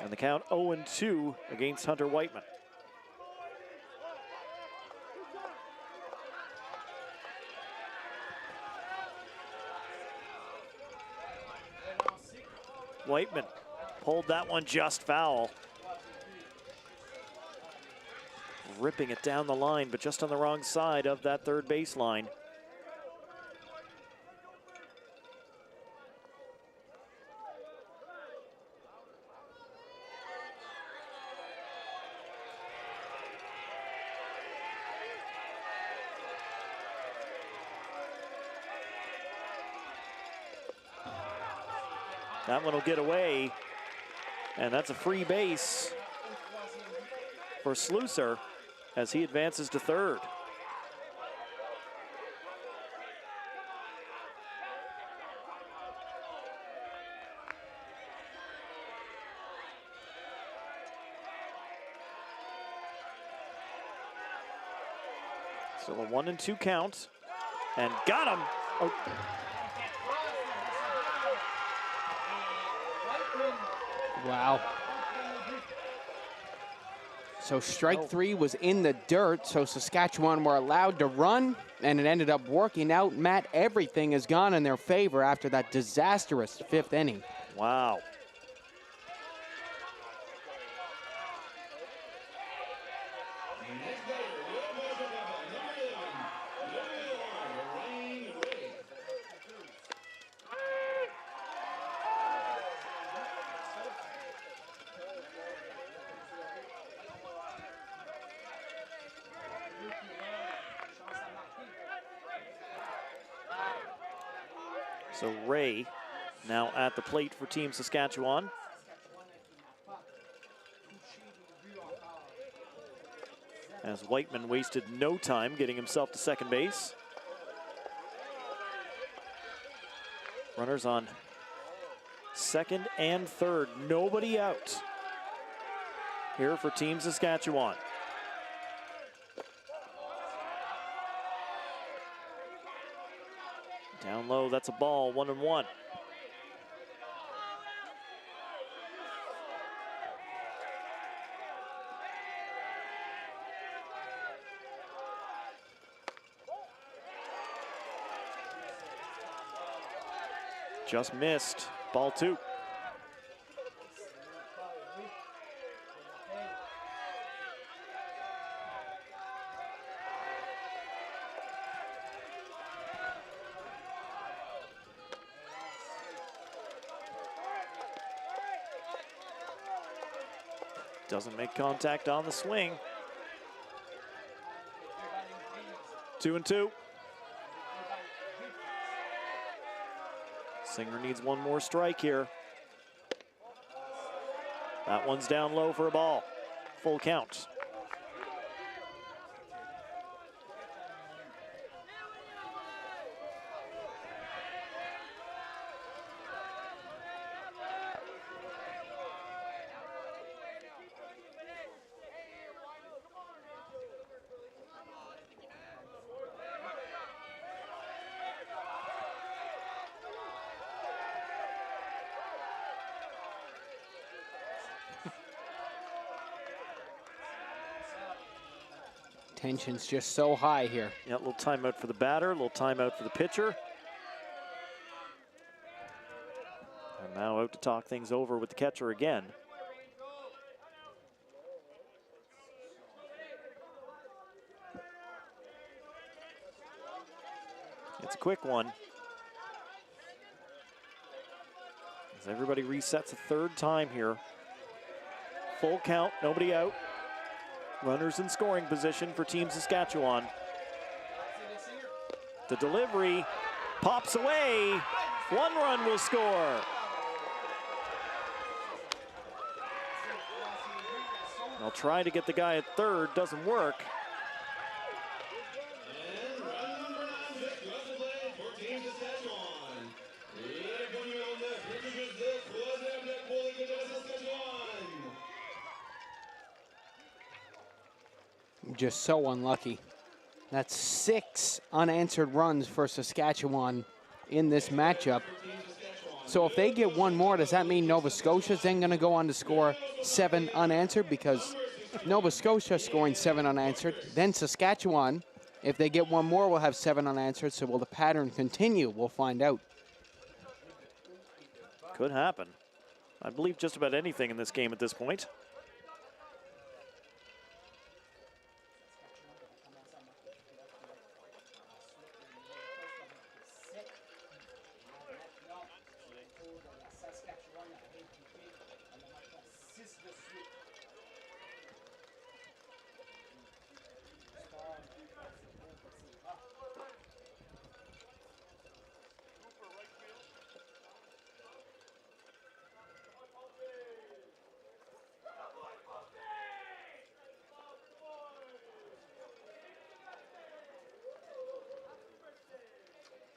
And the count 0-2 against Hunter Whiteman. Whiteman pulled that one just foul. Ripping it down the line, but just on the wrong side of that third baseline. That one will get away, and that's a free base for Slusser as he advances to third. So a 1-2 count, and got him. Oh. Wow. So strike three was in the dirt, so Saskatchewan were allowed to run, and it ended up working out. Matt, everything has gone in their favor after that disastrous fifth inning. Wow. So Ray now at the plate for Team Saskatchewan. As Whiteman wasted no time getting himself to second base. Runners on second and third, nobody out here for Team Saskatchewan. Down low, that's a ball, 1-1. Just missed, ball 2. Doesn't make contact on the swing. 2-2. Singer needs one more strike here. That one's down low for a ball. Full count. Tension's just so high here. Yeah, a little timeout for the batter, a little timeout for the pitcher. And now out to talk things over with the catcher again. quick one. As everybody resets a third time here. Full count, nobody out. Runners in scoring position for Team Saskatchewan. The delivery pops away. 1 run will score. I'll try to get the guy at third, doesn't work. Just so unlucky. That's 6 unanswered runs for Saskatchewan in this matchup. So if they get 1 more, does that mean Nova Scotia's then going to go on to score 7 unanswered? Because Nova Scotia scoring 7 unanswered, then Saskatchewan, if they get 1 more, will have 7 unanswered. So will the pattern continue? We'll find out. Could happen. I believe just about anything in this game at this point.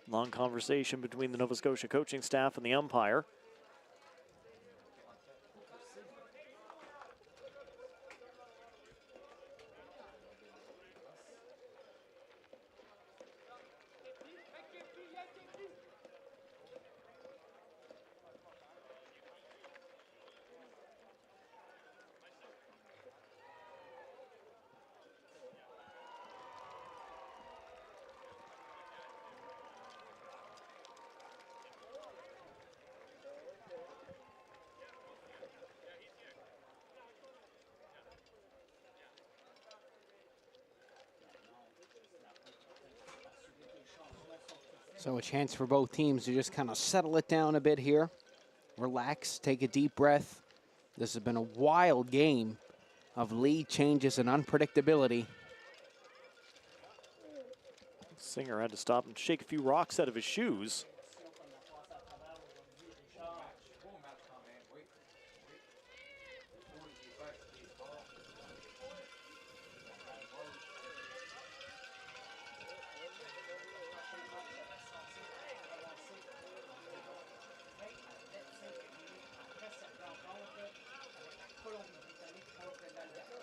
Long conversation between the Nova Scotia coaching staff and the umpire. So a chance for both teams to just kind of settle it down a bit here. Relax, take a deep breath. This has been a wild game of lead changes and unpredictability. Singer had to stop and shake a few rocks out of his shoes.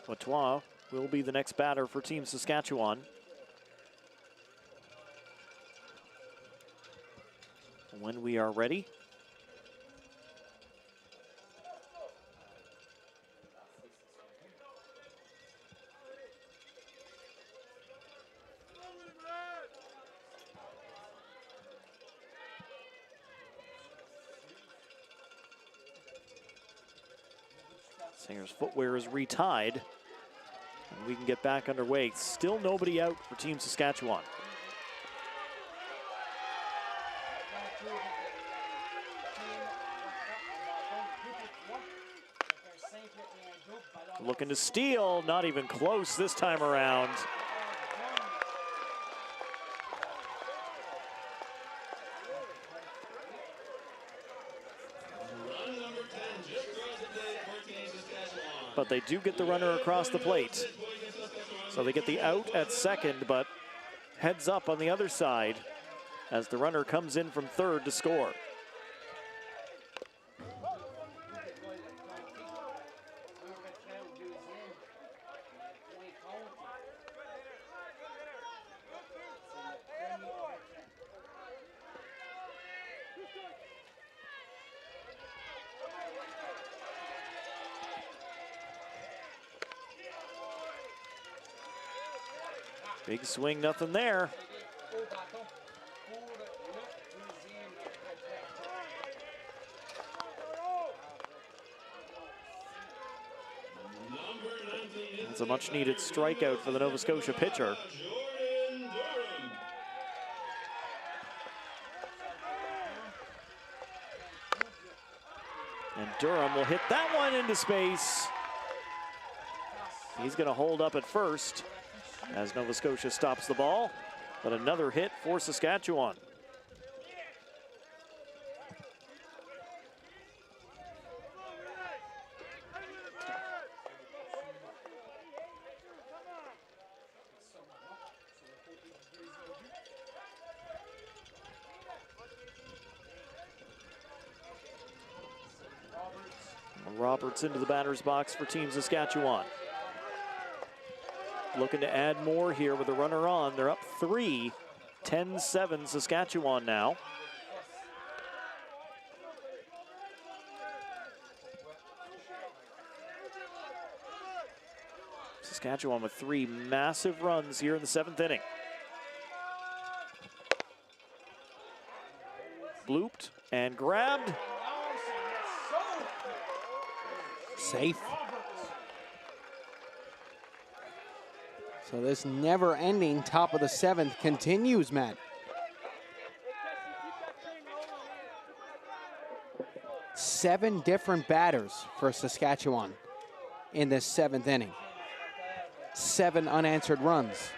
Latois will be the next batter for Team Saskatchewan. When we are ready. Singer's footwear is retied, and we can get back underway. Still nobody out for Team Saskatchewan. Looking to steal, not even close this time around. But they do get the runner across the plate. So they get the out at second, but heads up on the other side as the runner comes in from third to score. Big swing, nothing there. It's a much needed strikeout for the Nova Scotia pitcher. And Durham will hit that one into space. He's going to hold up at first as Nova Scotia stops the ball. But another hit for Saskatchewan. Roberts into the batter's box for Team Saskatchewan. Looking to add more here with a runner on. They're up 3, 10-7 Saskatchewan now. Saskatchewan with 3 massive runs here in the 7th inning. Blooped and grabbed. Safe. So this never-ending top of the 7th continues, Matt. 7 different batters for Saskatchewan in this 7th inning. 7 unanswered runs.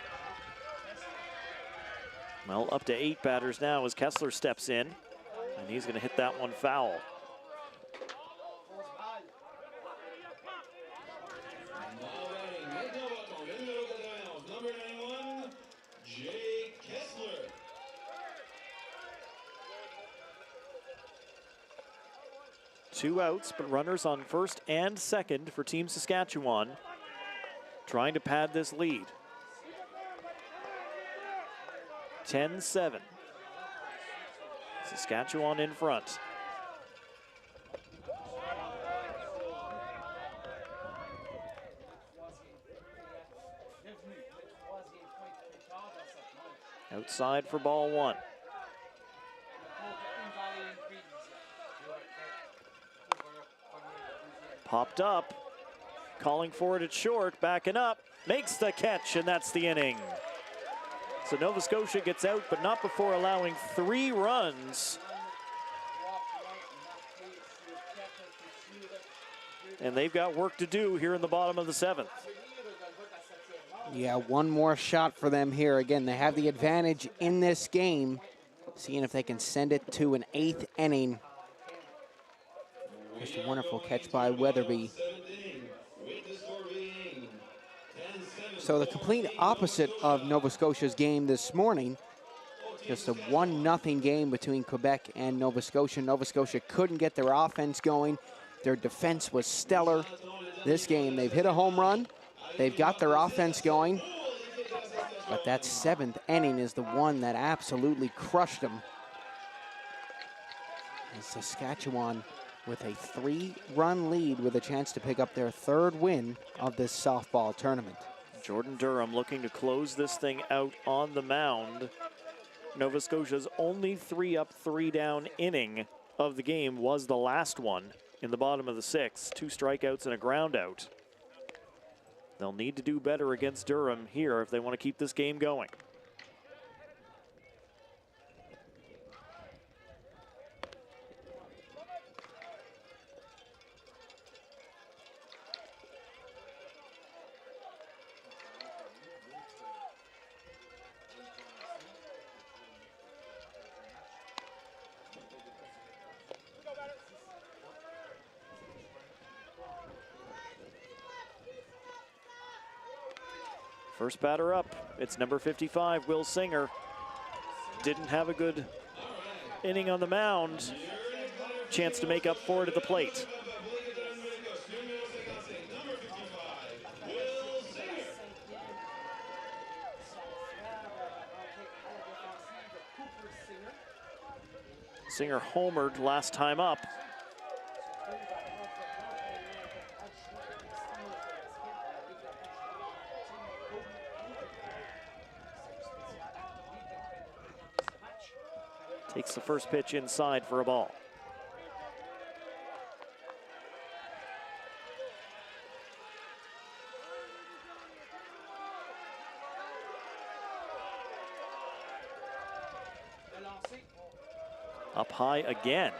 Well, up to 8 batters now as Kessler steps in, and he's going to hit that one foul. Two outs, but runners on first and second for Team Saskatchewan, trying to pad this lead. 10-7. Saskatchewan in front. Outside for ball 1. Popped up, calling for it at short, backing up, makes the catch, and that's the inning. So Nova Scotia gets out, but not before allowing 3 runs. And they've got work to do here in the bottom of the 7th. Yeah, one more shot for them here. Again, they have the advantage in this game, seeing if they can send it to an 8th inning. Just a wonderful catch by Weatherby. So the complete opposite of Nova Scotia's game this morning. Just a 1-0 game between Quebec and Nova Scotia. Nova Scotia couldn't get their offense going. Their defense was stellar. This game, they've hit a home run. They've got their offense going. But that 7th inning is the one that absolutely crushed them. And Saskatchewan with a 3-run lead with a chance to pick up their 3rd win of this softball tournament. Jordan Durham looking to close this thing out on the mound. Nova Scotia's only 3-up, 3-down inning of the game was the last one in the bottom of the 6th. 2 strikeouts and a ground out. They'll need to do better against Durham here if they want to keep this game going. First batter up, it's number 55, Will Singer. Didn't have a good inning on the mound. Chance to make up for it at the plate. Singer homered last time up. Takes the first pitch inside for a ball. Up high again.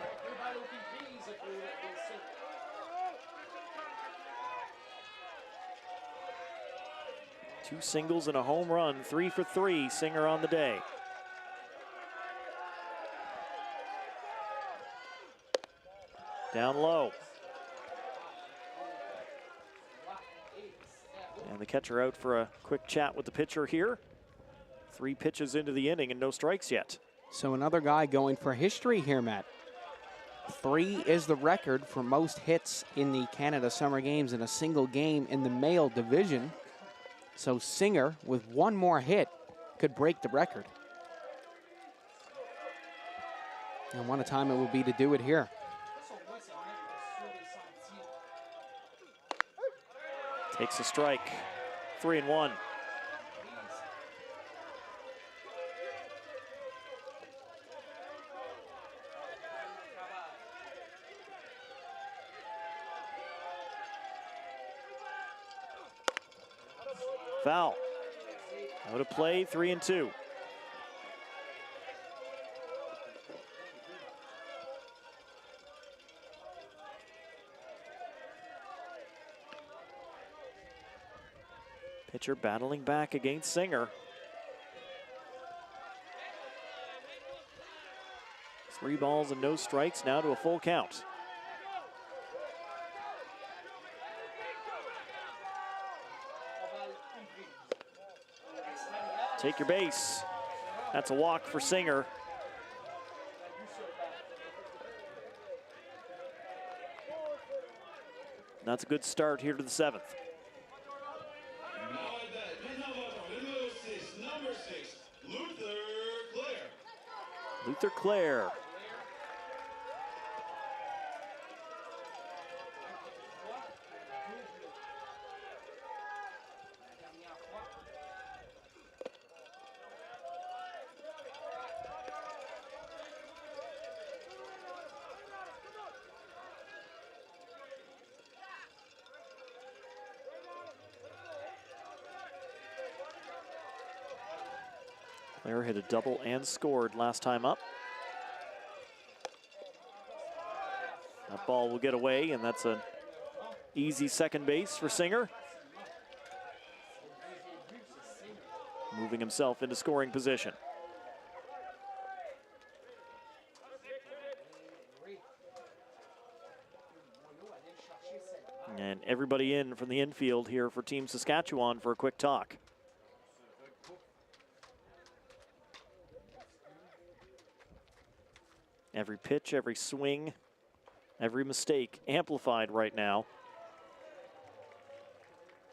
2 singles and a home run, 3 for 3, Singer on the day. Down low. And the catcher out for a quick chat with the pitcher here. 3 pitches into the inning and no strikes yet. So another guy going for history here, Matt. 3 is the record for most hits in the Canada Summer Games in a single game in the male division. So Singer, with 1 more hit, could break the record. And what a time it will be to do it here. Takes a strike, 3-1. Foul. Out of play, 3-2. Pitcher battling back against Singer. 3 balls and no strikes, now to a full count. Take your base. That's a walk for Singer. That's a good start here to the 7th. Luther Clare. Clare hit a double and scored last time up. That ball will get away, and that's an easy second base for Singer. Moving himself into scoring position. And everybody in from the infield here for Team Saskatchewan for a quick talk. Every pitch, every swing, every mistake amplified right now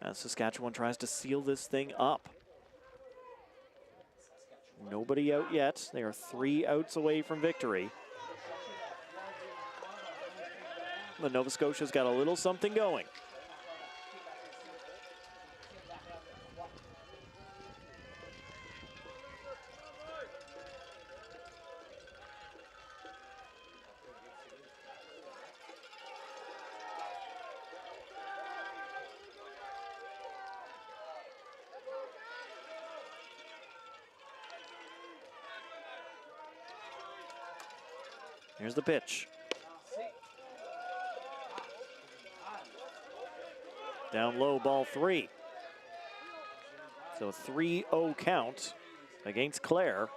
as Saskatchewan tries to seal this thing up. Nobody out yet. They are 3 outs away from victory. But Nova Scotia's got a little something going. Here's the pitch. Down low, ball 3. So a 3-0 count against Clare.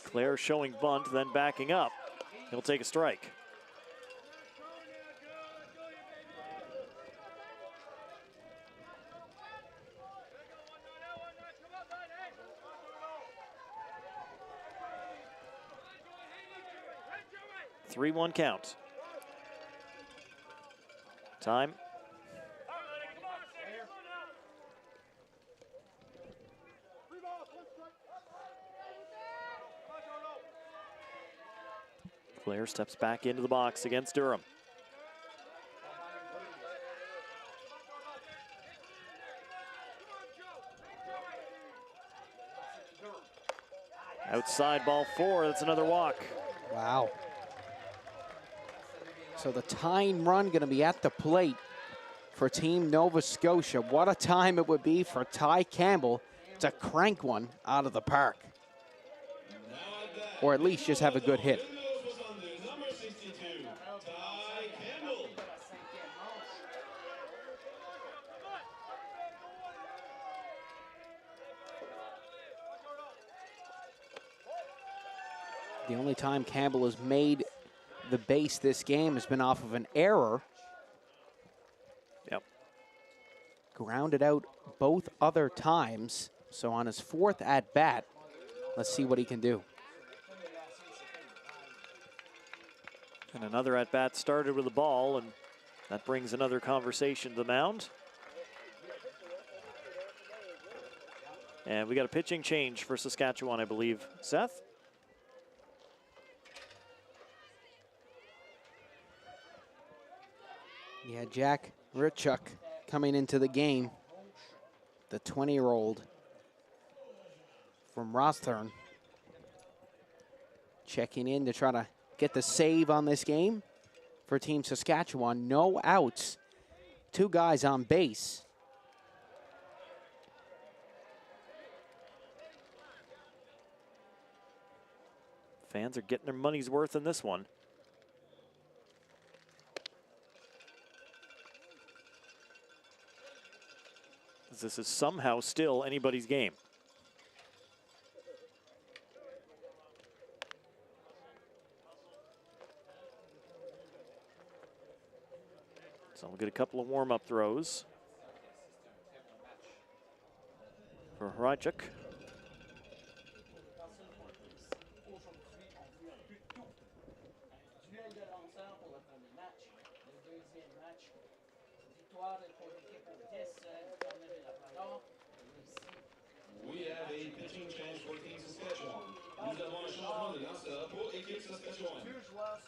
Clare showing bunt, then backing up. He'll take a strike. Three-one count. Time. Clare steps back into the box against Durham. Outside, ball 4. That's another walk. Wow. So the tying run going to be at the plate for Team Nova Scotia. What a time it would be for Ty Campbell to crank one out of the park. or at least just have a good hit. Number 62, Ty Campbell. The only time Campbell has made the base this game has been off of an error. Yep. Grounded out both other times. So on his fourth at bat, let's see what he can do. And another at bat started with a ball, and that brings another conversation to the mound. And we got a pitching change for Saskatchewan, I believe. Seth? Yeah, Jack Ritchuk coming into the game, the 20-year-old from Rosthern, checking in to try to get the save on this game for Team Saskatchewan. No outs, 2 guys on base. Fans are getting their money's worth in this one. This is somehow still anybody's game. So we'll get a couple of warm-up throws for Hrajcik. We have a pitching change for Team Saskatchewan. Nous avons un changement de lanceur pour équipe Saskatchewan.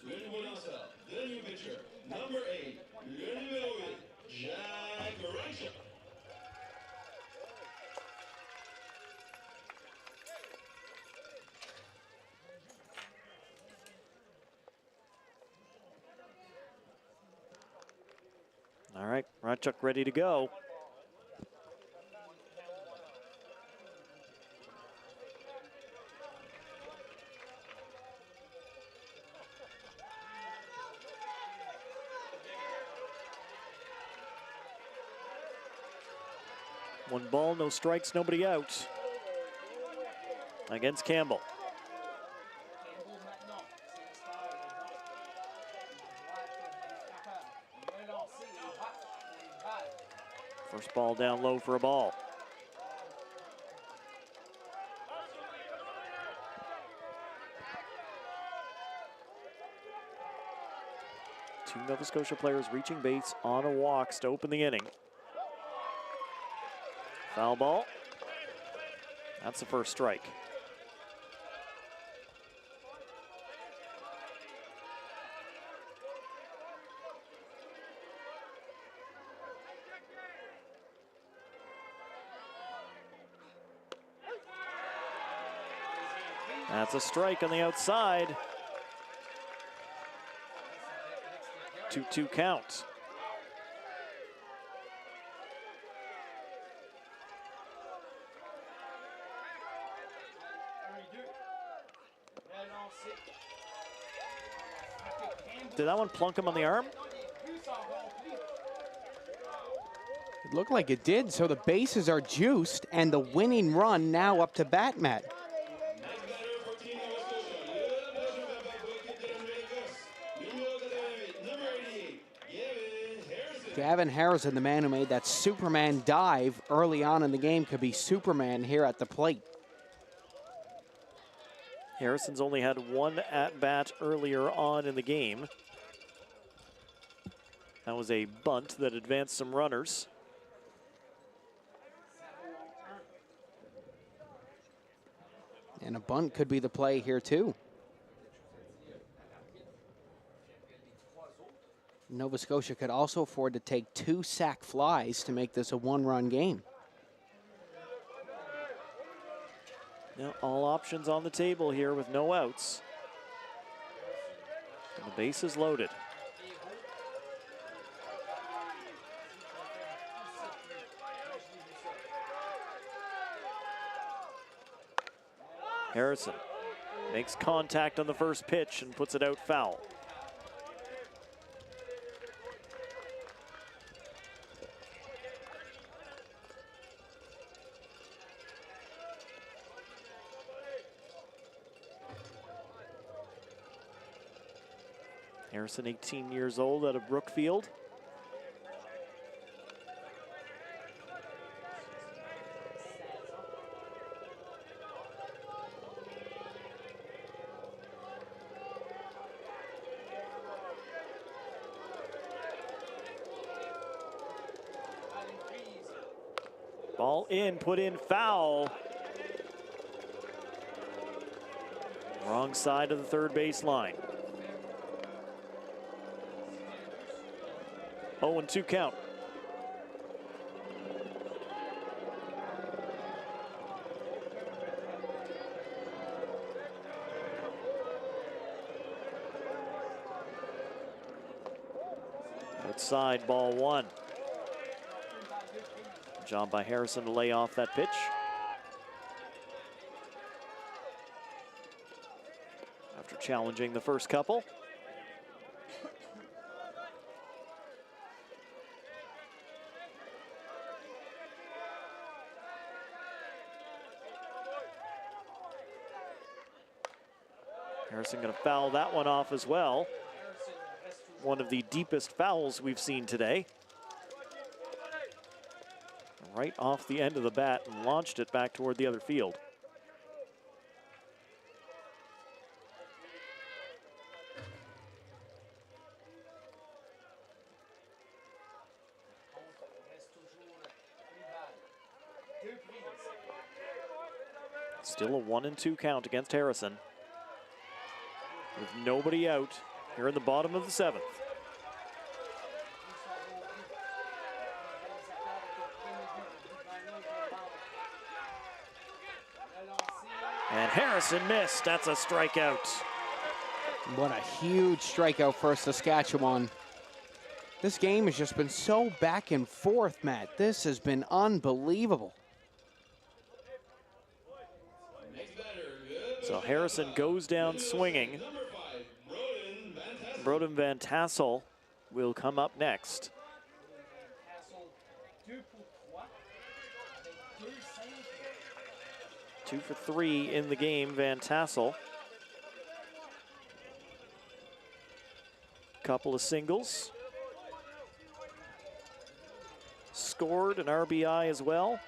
Le nouveau lanceur, the new pitcher, number 8, le numéro 8, Jack Ritchuk. All right, Hrajcik ready to go. One ball, no strikes, nobody out against Campbell. First ball down low for a ball. Two Nova Scotia players reaching base on a walk to open the inning. Foul ball. That's the first strike. That's a strike on the outside. 2-2 count. Did that one plunk him on the arm? It looked like it did, so the bases are juiced, and the winning run now up to bat, Matt. Gavin Harrison, the man who made that Superman dive early on in the game, could be Superman here at the plate. Harrison's only had one at-bat earlier on in the game. That was a bunt that advanced some runners. And a bunt could be the play here too. Nova Scotia could also afford to take 2 sac flies to make this a 1-run game. Now all options on the table here with no outs. And the base is loaded. Harrison Makes contact on the first pitch and puts it out foul. Harrison, 18 years old, out of Brookfield. Ball in, put in, foul. Wrong side of the third base line. 0-2 count. Outside, ball one. Job by Harrison to lay off that pitch. After challenging the first couple. Harrison going to foul that one off as well. One of the deepest fouls we've seen today. Right off the end of the bat and launched it back toward the other field. Still a 1-2 count against Harrison. With nobody out here in the bottom of the seventh. And Harrison missed. That's a strikeout. What a huge strikeout for Saskatchewan. This game has just been so back and forth, Matt. This has been unbelievable. So Harrison goes down swinging. Broden Van Tassel will come up next. Two for three in the game, Van Tassel. Couple of singles. Scored an RBI as well.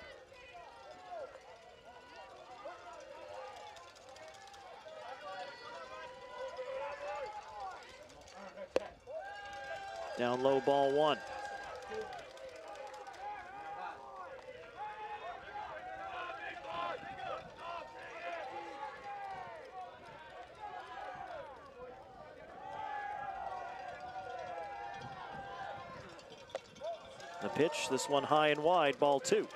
Down low, ball one. The pitch, this one high and wide, ball two.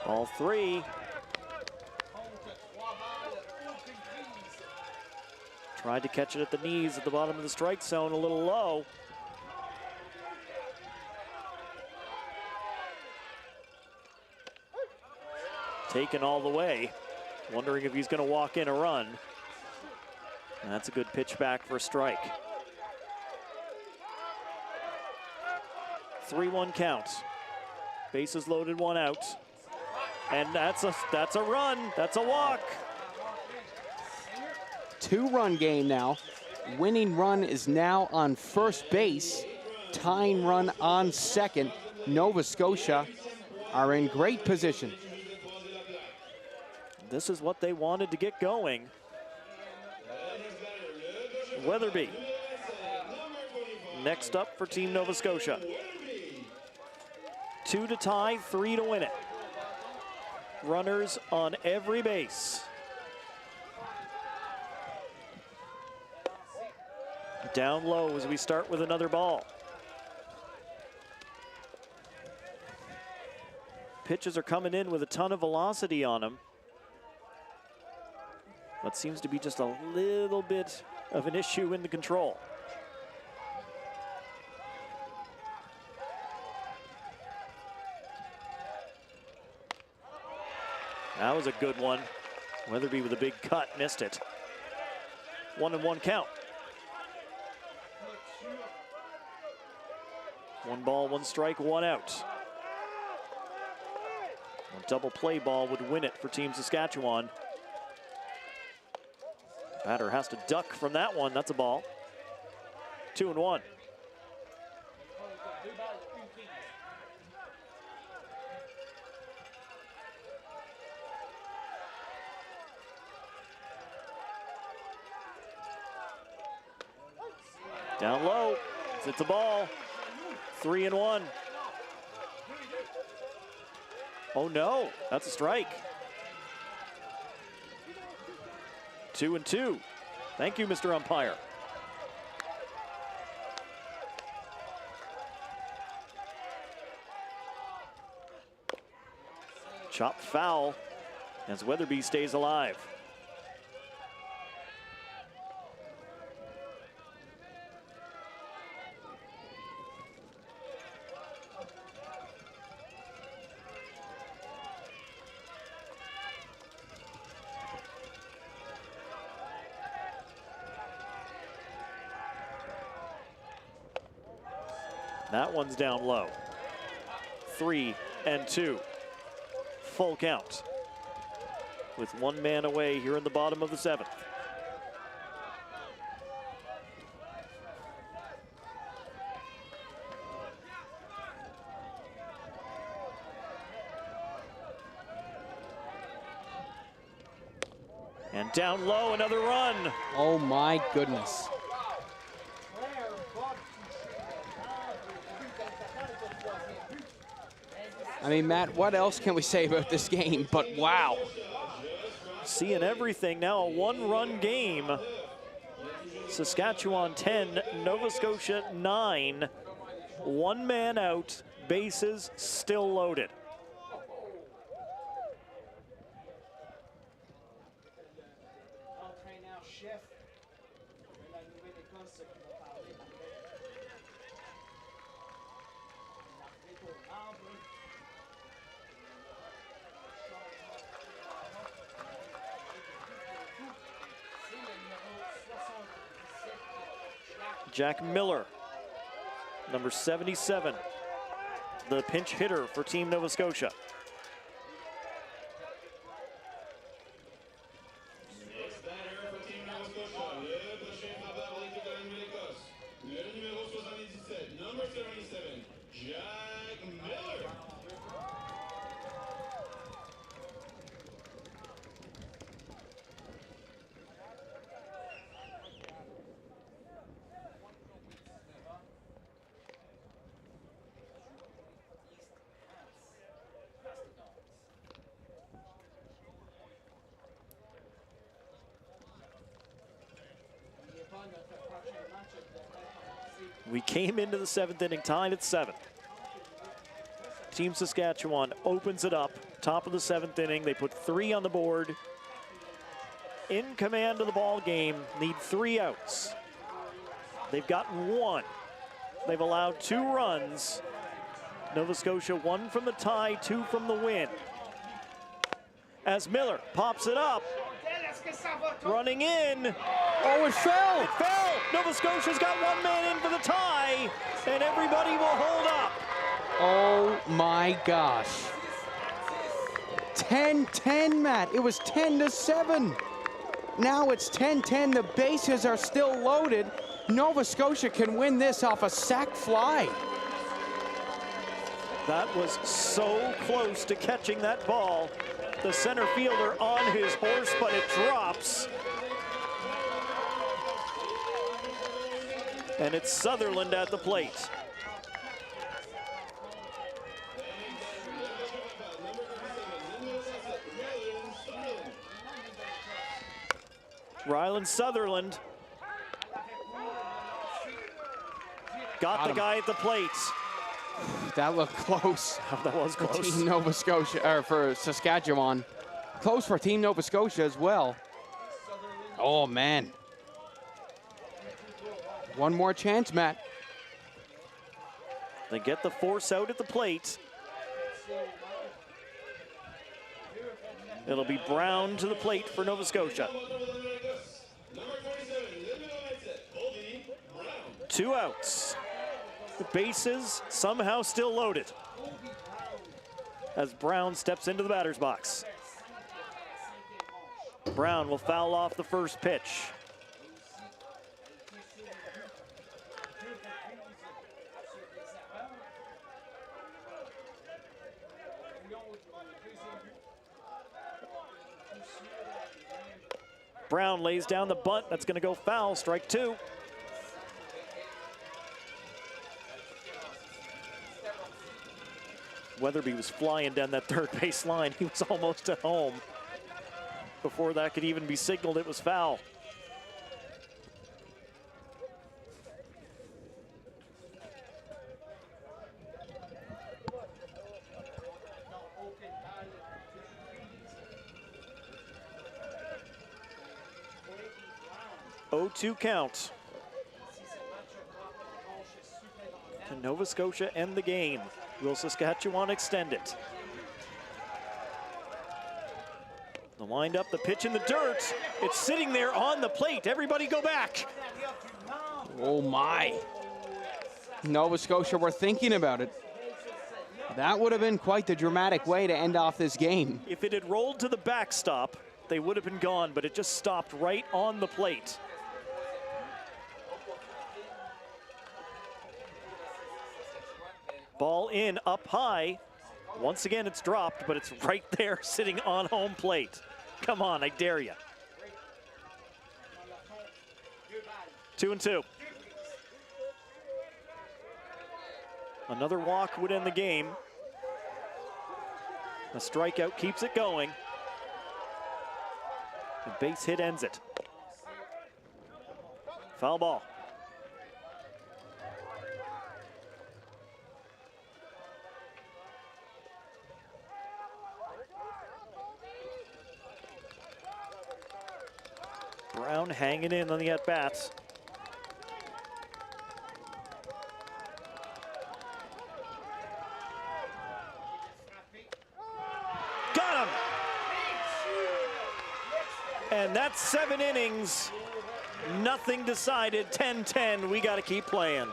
Ball three. Tried to catch it at the knees at the bottom of the strike zone, a little low. Taken all the way. Wondering if he's going to walk in a run. And that's a good pitch back for a strike. 3-1 count. Bases loaded, one out. And that's a run. That's a walk. Two-run game now. Winning run is now on first base. Tying run on second. Nova Scotia are in great position. This is what they wanted to get going. Weatherby next up for Team Nova Scotia. 2 to tie, 3 to win it. Runners on every base. Down low as we start with another ball. Pitches are coming in with a ton of velocity on them. But seems to be just a little bit of an issue in the control. That was a good one. Weatherby with a big cut, missed it. 1-1 count. 1 ball, 1 strike, 1 out. A double play ball would win it for Team Saskatchewan. Batter has to duck from that one. That's a ball. 2-1. Down low. It's a ball. 3-1. Oh no, that's a strike. 2-2. Thank you, Mr. Umpire. Chop foul as Weatherby stays alive. That one's down low. 3-2. Full count. With 1 man away here in the bottom of the 7th. And down low, another run. Oh my goodness. I mean, Matt, what else can we say about this game? But wow. Seeing everything now, a 1-run game. Saskatchewan 10, Nova Scotia 9. 1 man out, bases still loaded. Jack Miller, number 77, the pinch hitter for Team Nova Scotia. Next batter for Team Nova Scotia, le prochain frappeur pour l'équipe de la Nouvelle-Écosse. Le numéro 77, number 77, Jack Miller. We came into the 7th inning tied at 7. Team Saskatchewan opens it up, top of the 7th inning. They put 3 on the board. In command of the ball game, need 3 outs. They've gotten 1. They've allowed 2 runs. Nova Scotia 1 from the tie, 2 from the win. As Miller pops it up, running in. Oh, it fell! It fell! Nova Scotia's got 1 man in for the tie, and everybody will hold up. Oh my gosh. 10-10, Matt. It was 10-7. Now it's 10-10. The bases are still loaded. Nova Scotia can win this off a sac fly. That was so close to catching that ball. The center fielder on his horse, but it drops. And it's Sutherland at the plate. Ryland Sutherland got the guy at the plate. That looked close. That was close. For Team Nova Scotia, or for Saskatchewan. Close for Team Nova Scotia as well. Oh, man. One more chance, Matt. They get the force out at the plate. It'll be Brown to the plate for Nova Scotia. 2 outs. The bases somehow still loaded as Brown steps into the batter's box. Brown will foul off the first pitch. Brown lays down the bunt. That's going to go foul. Strike 2. Weatherby was flying down that third base line. He was almost at home. Before that could even be signaled, it was foul. Oh, 2 count. Can Nova Scotia end the game? Will Saskatchewan extend it? The wind-up, the pitch in the dirt. It's sitting there on the plate. Everybody go back. Oh, my. Nova Scotia were thinking about it. That would have been quite the dramatic way to end off this game. If it had rolled to the backstop, they would have been gone, but it just stopped right on the plate. Ball in, up high. Once again, it's dropped, but it's right there sitting on home plate. Come on, I dare you. 2-2. Another walk would end the game. A strikeout keeps it going. The base hit ends it. Foul ball. Brown hanging in on the at-bats. Got him! And that's 7 innings. Nothing decided, 10-10. We got to keep playing.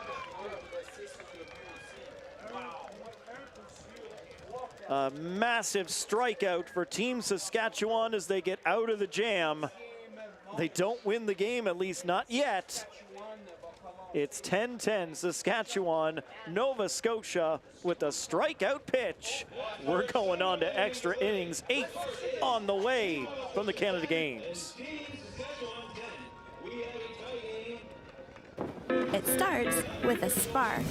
A massive strikeout for Team Saskatchewan as they get out of the jam. They don't win the game, at least not yet. It's 10-10 Saskatchewan, Nova Scotia with a strikeout pitch. We're going on to extra innings, 8th on the way from the Canada Games. It starts with a spark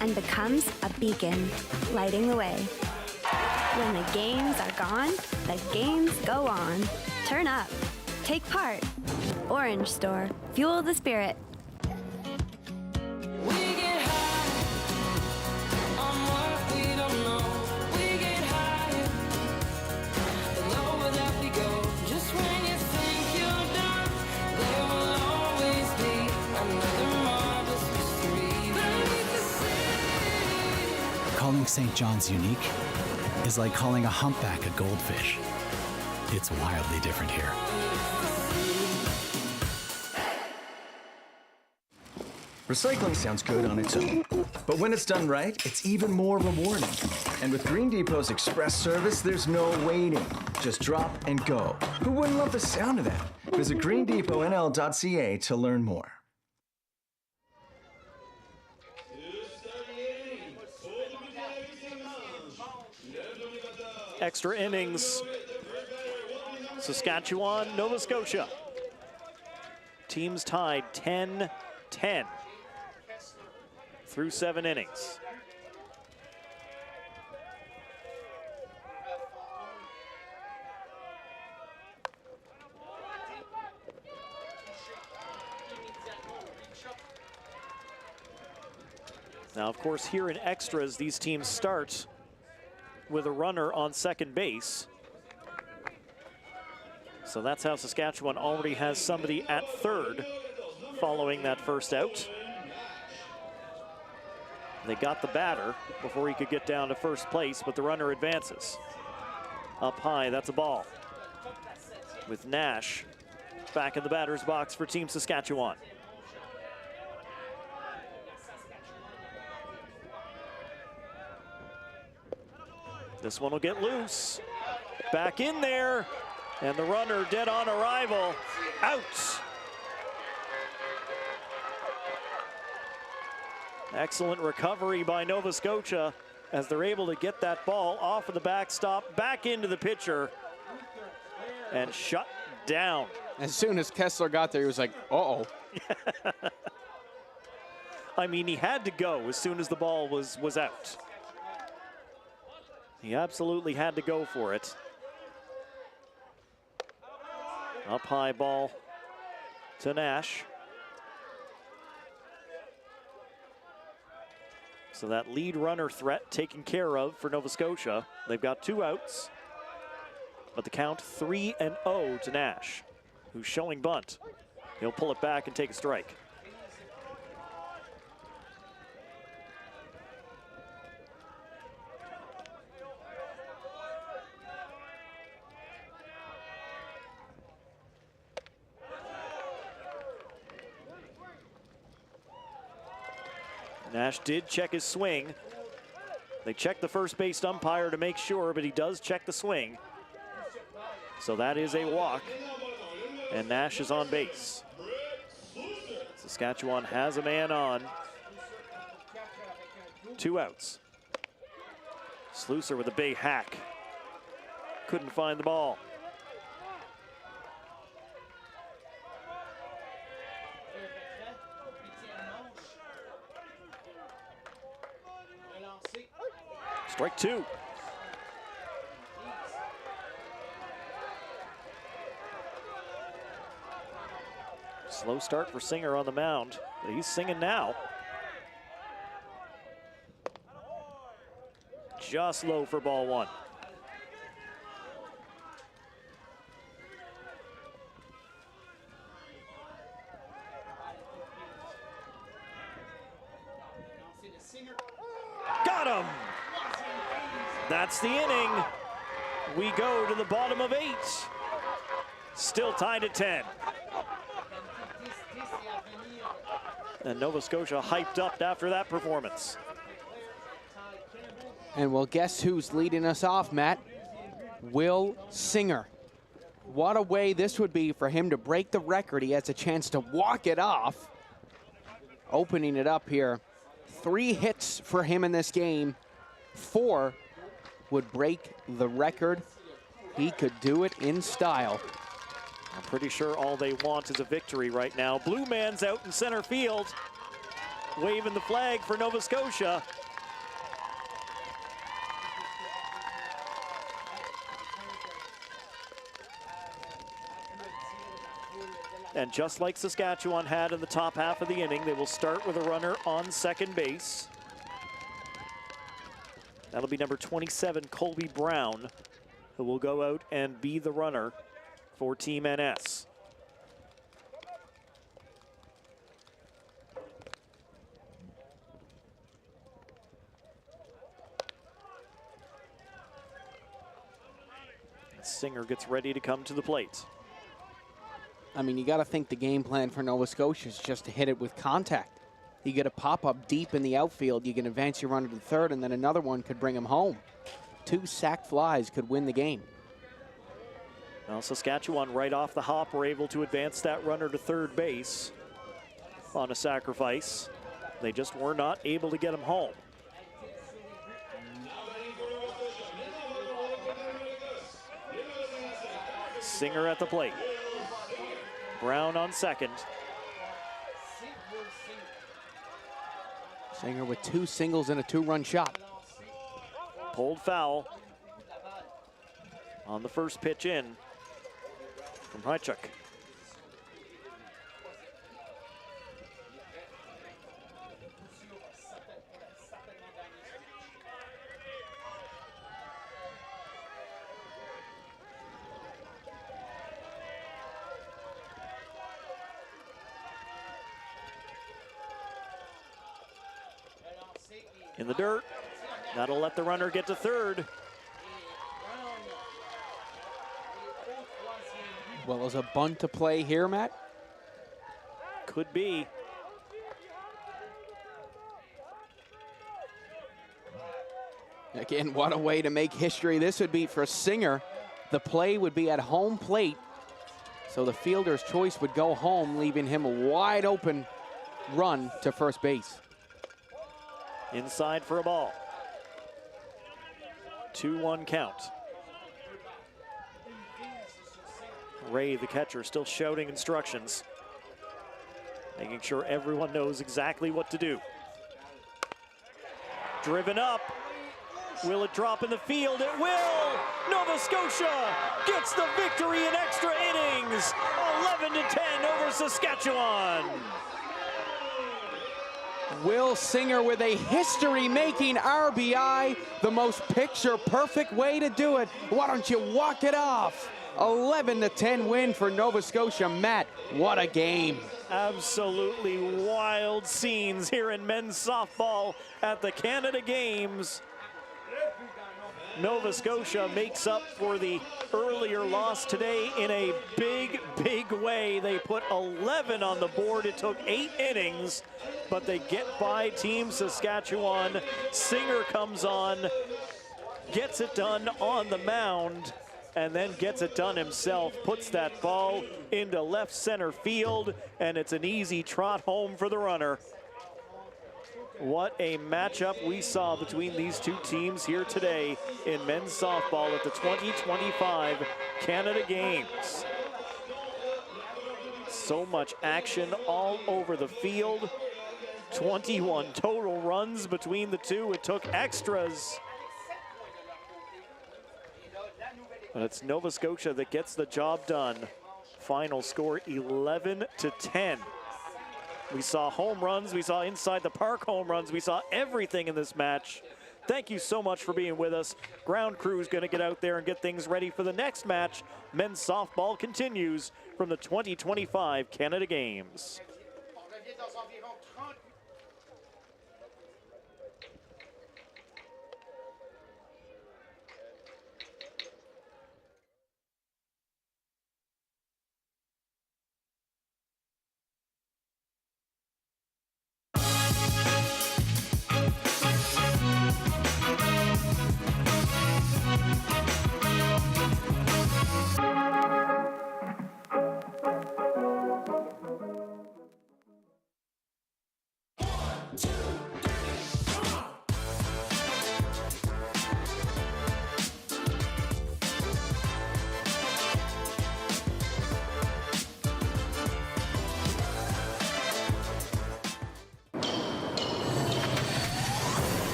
and becomes a beacon, lighting the way. When the games are gone, the games go on. Turn up. Take part. Orange Store. Fuel the spirit. Calling St. John's unique is like calling a humpback a goldfish. It's wildly different here. Recycling sounds good on its own, but when it's done right, it's even more rewarding. And with Green Depot's express service, there's no waiting. Just drop and go. Who wouldn't love the sound of that? Visit greendepotnl.ca to learn more. Extra innings. Saskatchewan, Nova Scotia. Teams tied 10-10 through 7 innings. Now, of course, here in extras, these teams start with a runner on second base. So that's how Saskatchewan already has somebody at third following that first out. They got the batter before he could get down to first place, but the runner advances. Up high, that's a ball. With Nash back in the batter's box for Team Saskatchewan. This one will get loose. Back in there, and the runner dead on arrival, out. Excellent recovery by Nova Scotia as they're able to get that ball off of the backstop, back into the pitcher, and shut down. As soon as Kessler got there, he was like, uh-oh. I mean, he had to go as soon as the ball was out. He absolutely had to go for it. Up high ball to Nash. So that lead runner threat taken care of for Nova Scotia. They've got 2 outs, but the count 3-0 to Nash, who's showing bunt. He'll pull it back and take a strike. Nash did check his swing. They checked the first base umpire to make sure, but he does check the swing. So that is a walk, and Nash is on base. Saskatchewan has a man on. 2 outs. Sluicer with a big hack. Couldn't find the ball. Strike 2. Slow start for Singer on the mound, but he's singing now. Just low for ball 1. Got him! That's the inning. We go to the bottom of 8. Still tied at 10. And Nova Scotia hyped up after that performance. And well, guess who's leading us off, Matt? Will Singer. What a way this would be for him to break the record. He has a chance to walk it off. Opening it up here. 3 hits for him in this game. 4 would break the record. He could do it in style. I'm pretty sure all they want is a victory right now. Blue man's out in center field, waving the flag for Nova Scotia. And just like Saskatchewan had in the top half of the inning, they will start with a runner on second base. That'll be number 27, Colby Brown, who will go out and be the runner for Team NS. Singer gets ready to come to the plate. I mean, you got to think the game plan for Nova Scotia is just to hit it with contact. You get a pop-up deep in the outfield, you can advance your runner to third, and then another one could bring him home. 2 sac flies could win the game. Well, Saskatchewan right off the hop were able to advance that runner to third base on a sacrifice. They just were not able to get him home. Singer at the plate. Brown on second. Singer with 2 singles and a 2-run shot. Pulled foul on the first pitch in from Hychuk. in the dirt. That'll let the runner get to third. Well, is a bunt to play here, Matt? Could be. Again, what a way to make history this would be for Singer. The play would be at home plate, so the fielder's choice would go home, leaving him a wide open run to first base. Inside for a ball. 2-1 count. Ray, the catcher, still shouting instructions, making sure everyone knows exactly what to do. Driven up. Will it drop in the field? It will! Nova Scotia gets the victory in extra innings. 11-10 over Saskatchewan. Will Singer with a history-making RBI, the most picture-perfect way to do it. Why don't you walk it off? 11-10 win for Nova Scotia. Matt, what a game. Absolutely wild scenes here in men's softball at the Canada Games. Nova Scotia makes up for the earlier loss today in a big, big way. They put 11 on the board. It took 8 innings, but they get by Team Saskatchewan. Singer comes on, gets it done on the mound, and then gets it done himself. Puts that ball into left center field, and it's an easy trot home for the runner. What a matchup we saw between these two teams here today in men's softball at the 2025 Canada Games. So much action all over the field. 21 total runs between the two. It took extras. But it's Nova Scotia that gets the job done. Final score 11-10. We saw home runs, we saw inside the park home runs, we saw everything in this match. Thank you so much for being with us. Ground crew is going to get out there and get things ready for the next match. Men's softball continues from the 2025 Canada Games.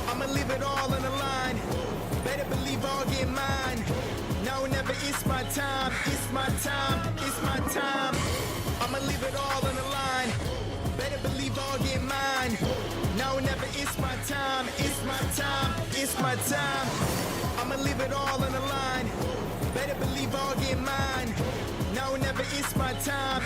I'ma leave it all on the line. Better believe I'll get mine. Now or never, it's my time. It's my time. It's my time. I'ma leave it all on the line. Better believe I'll get mine. Now or never, it's my time. It's my time. It's my time. I'ma leave it all on the line. Better believe I'll get mine. Now or never, it's my time.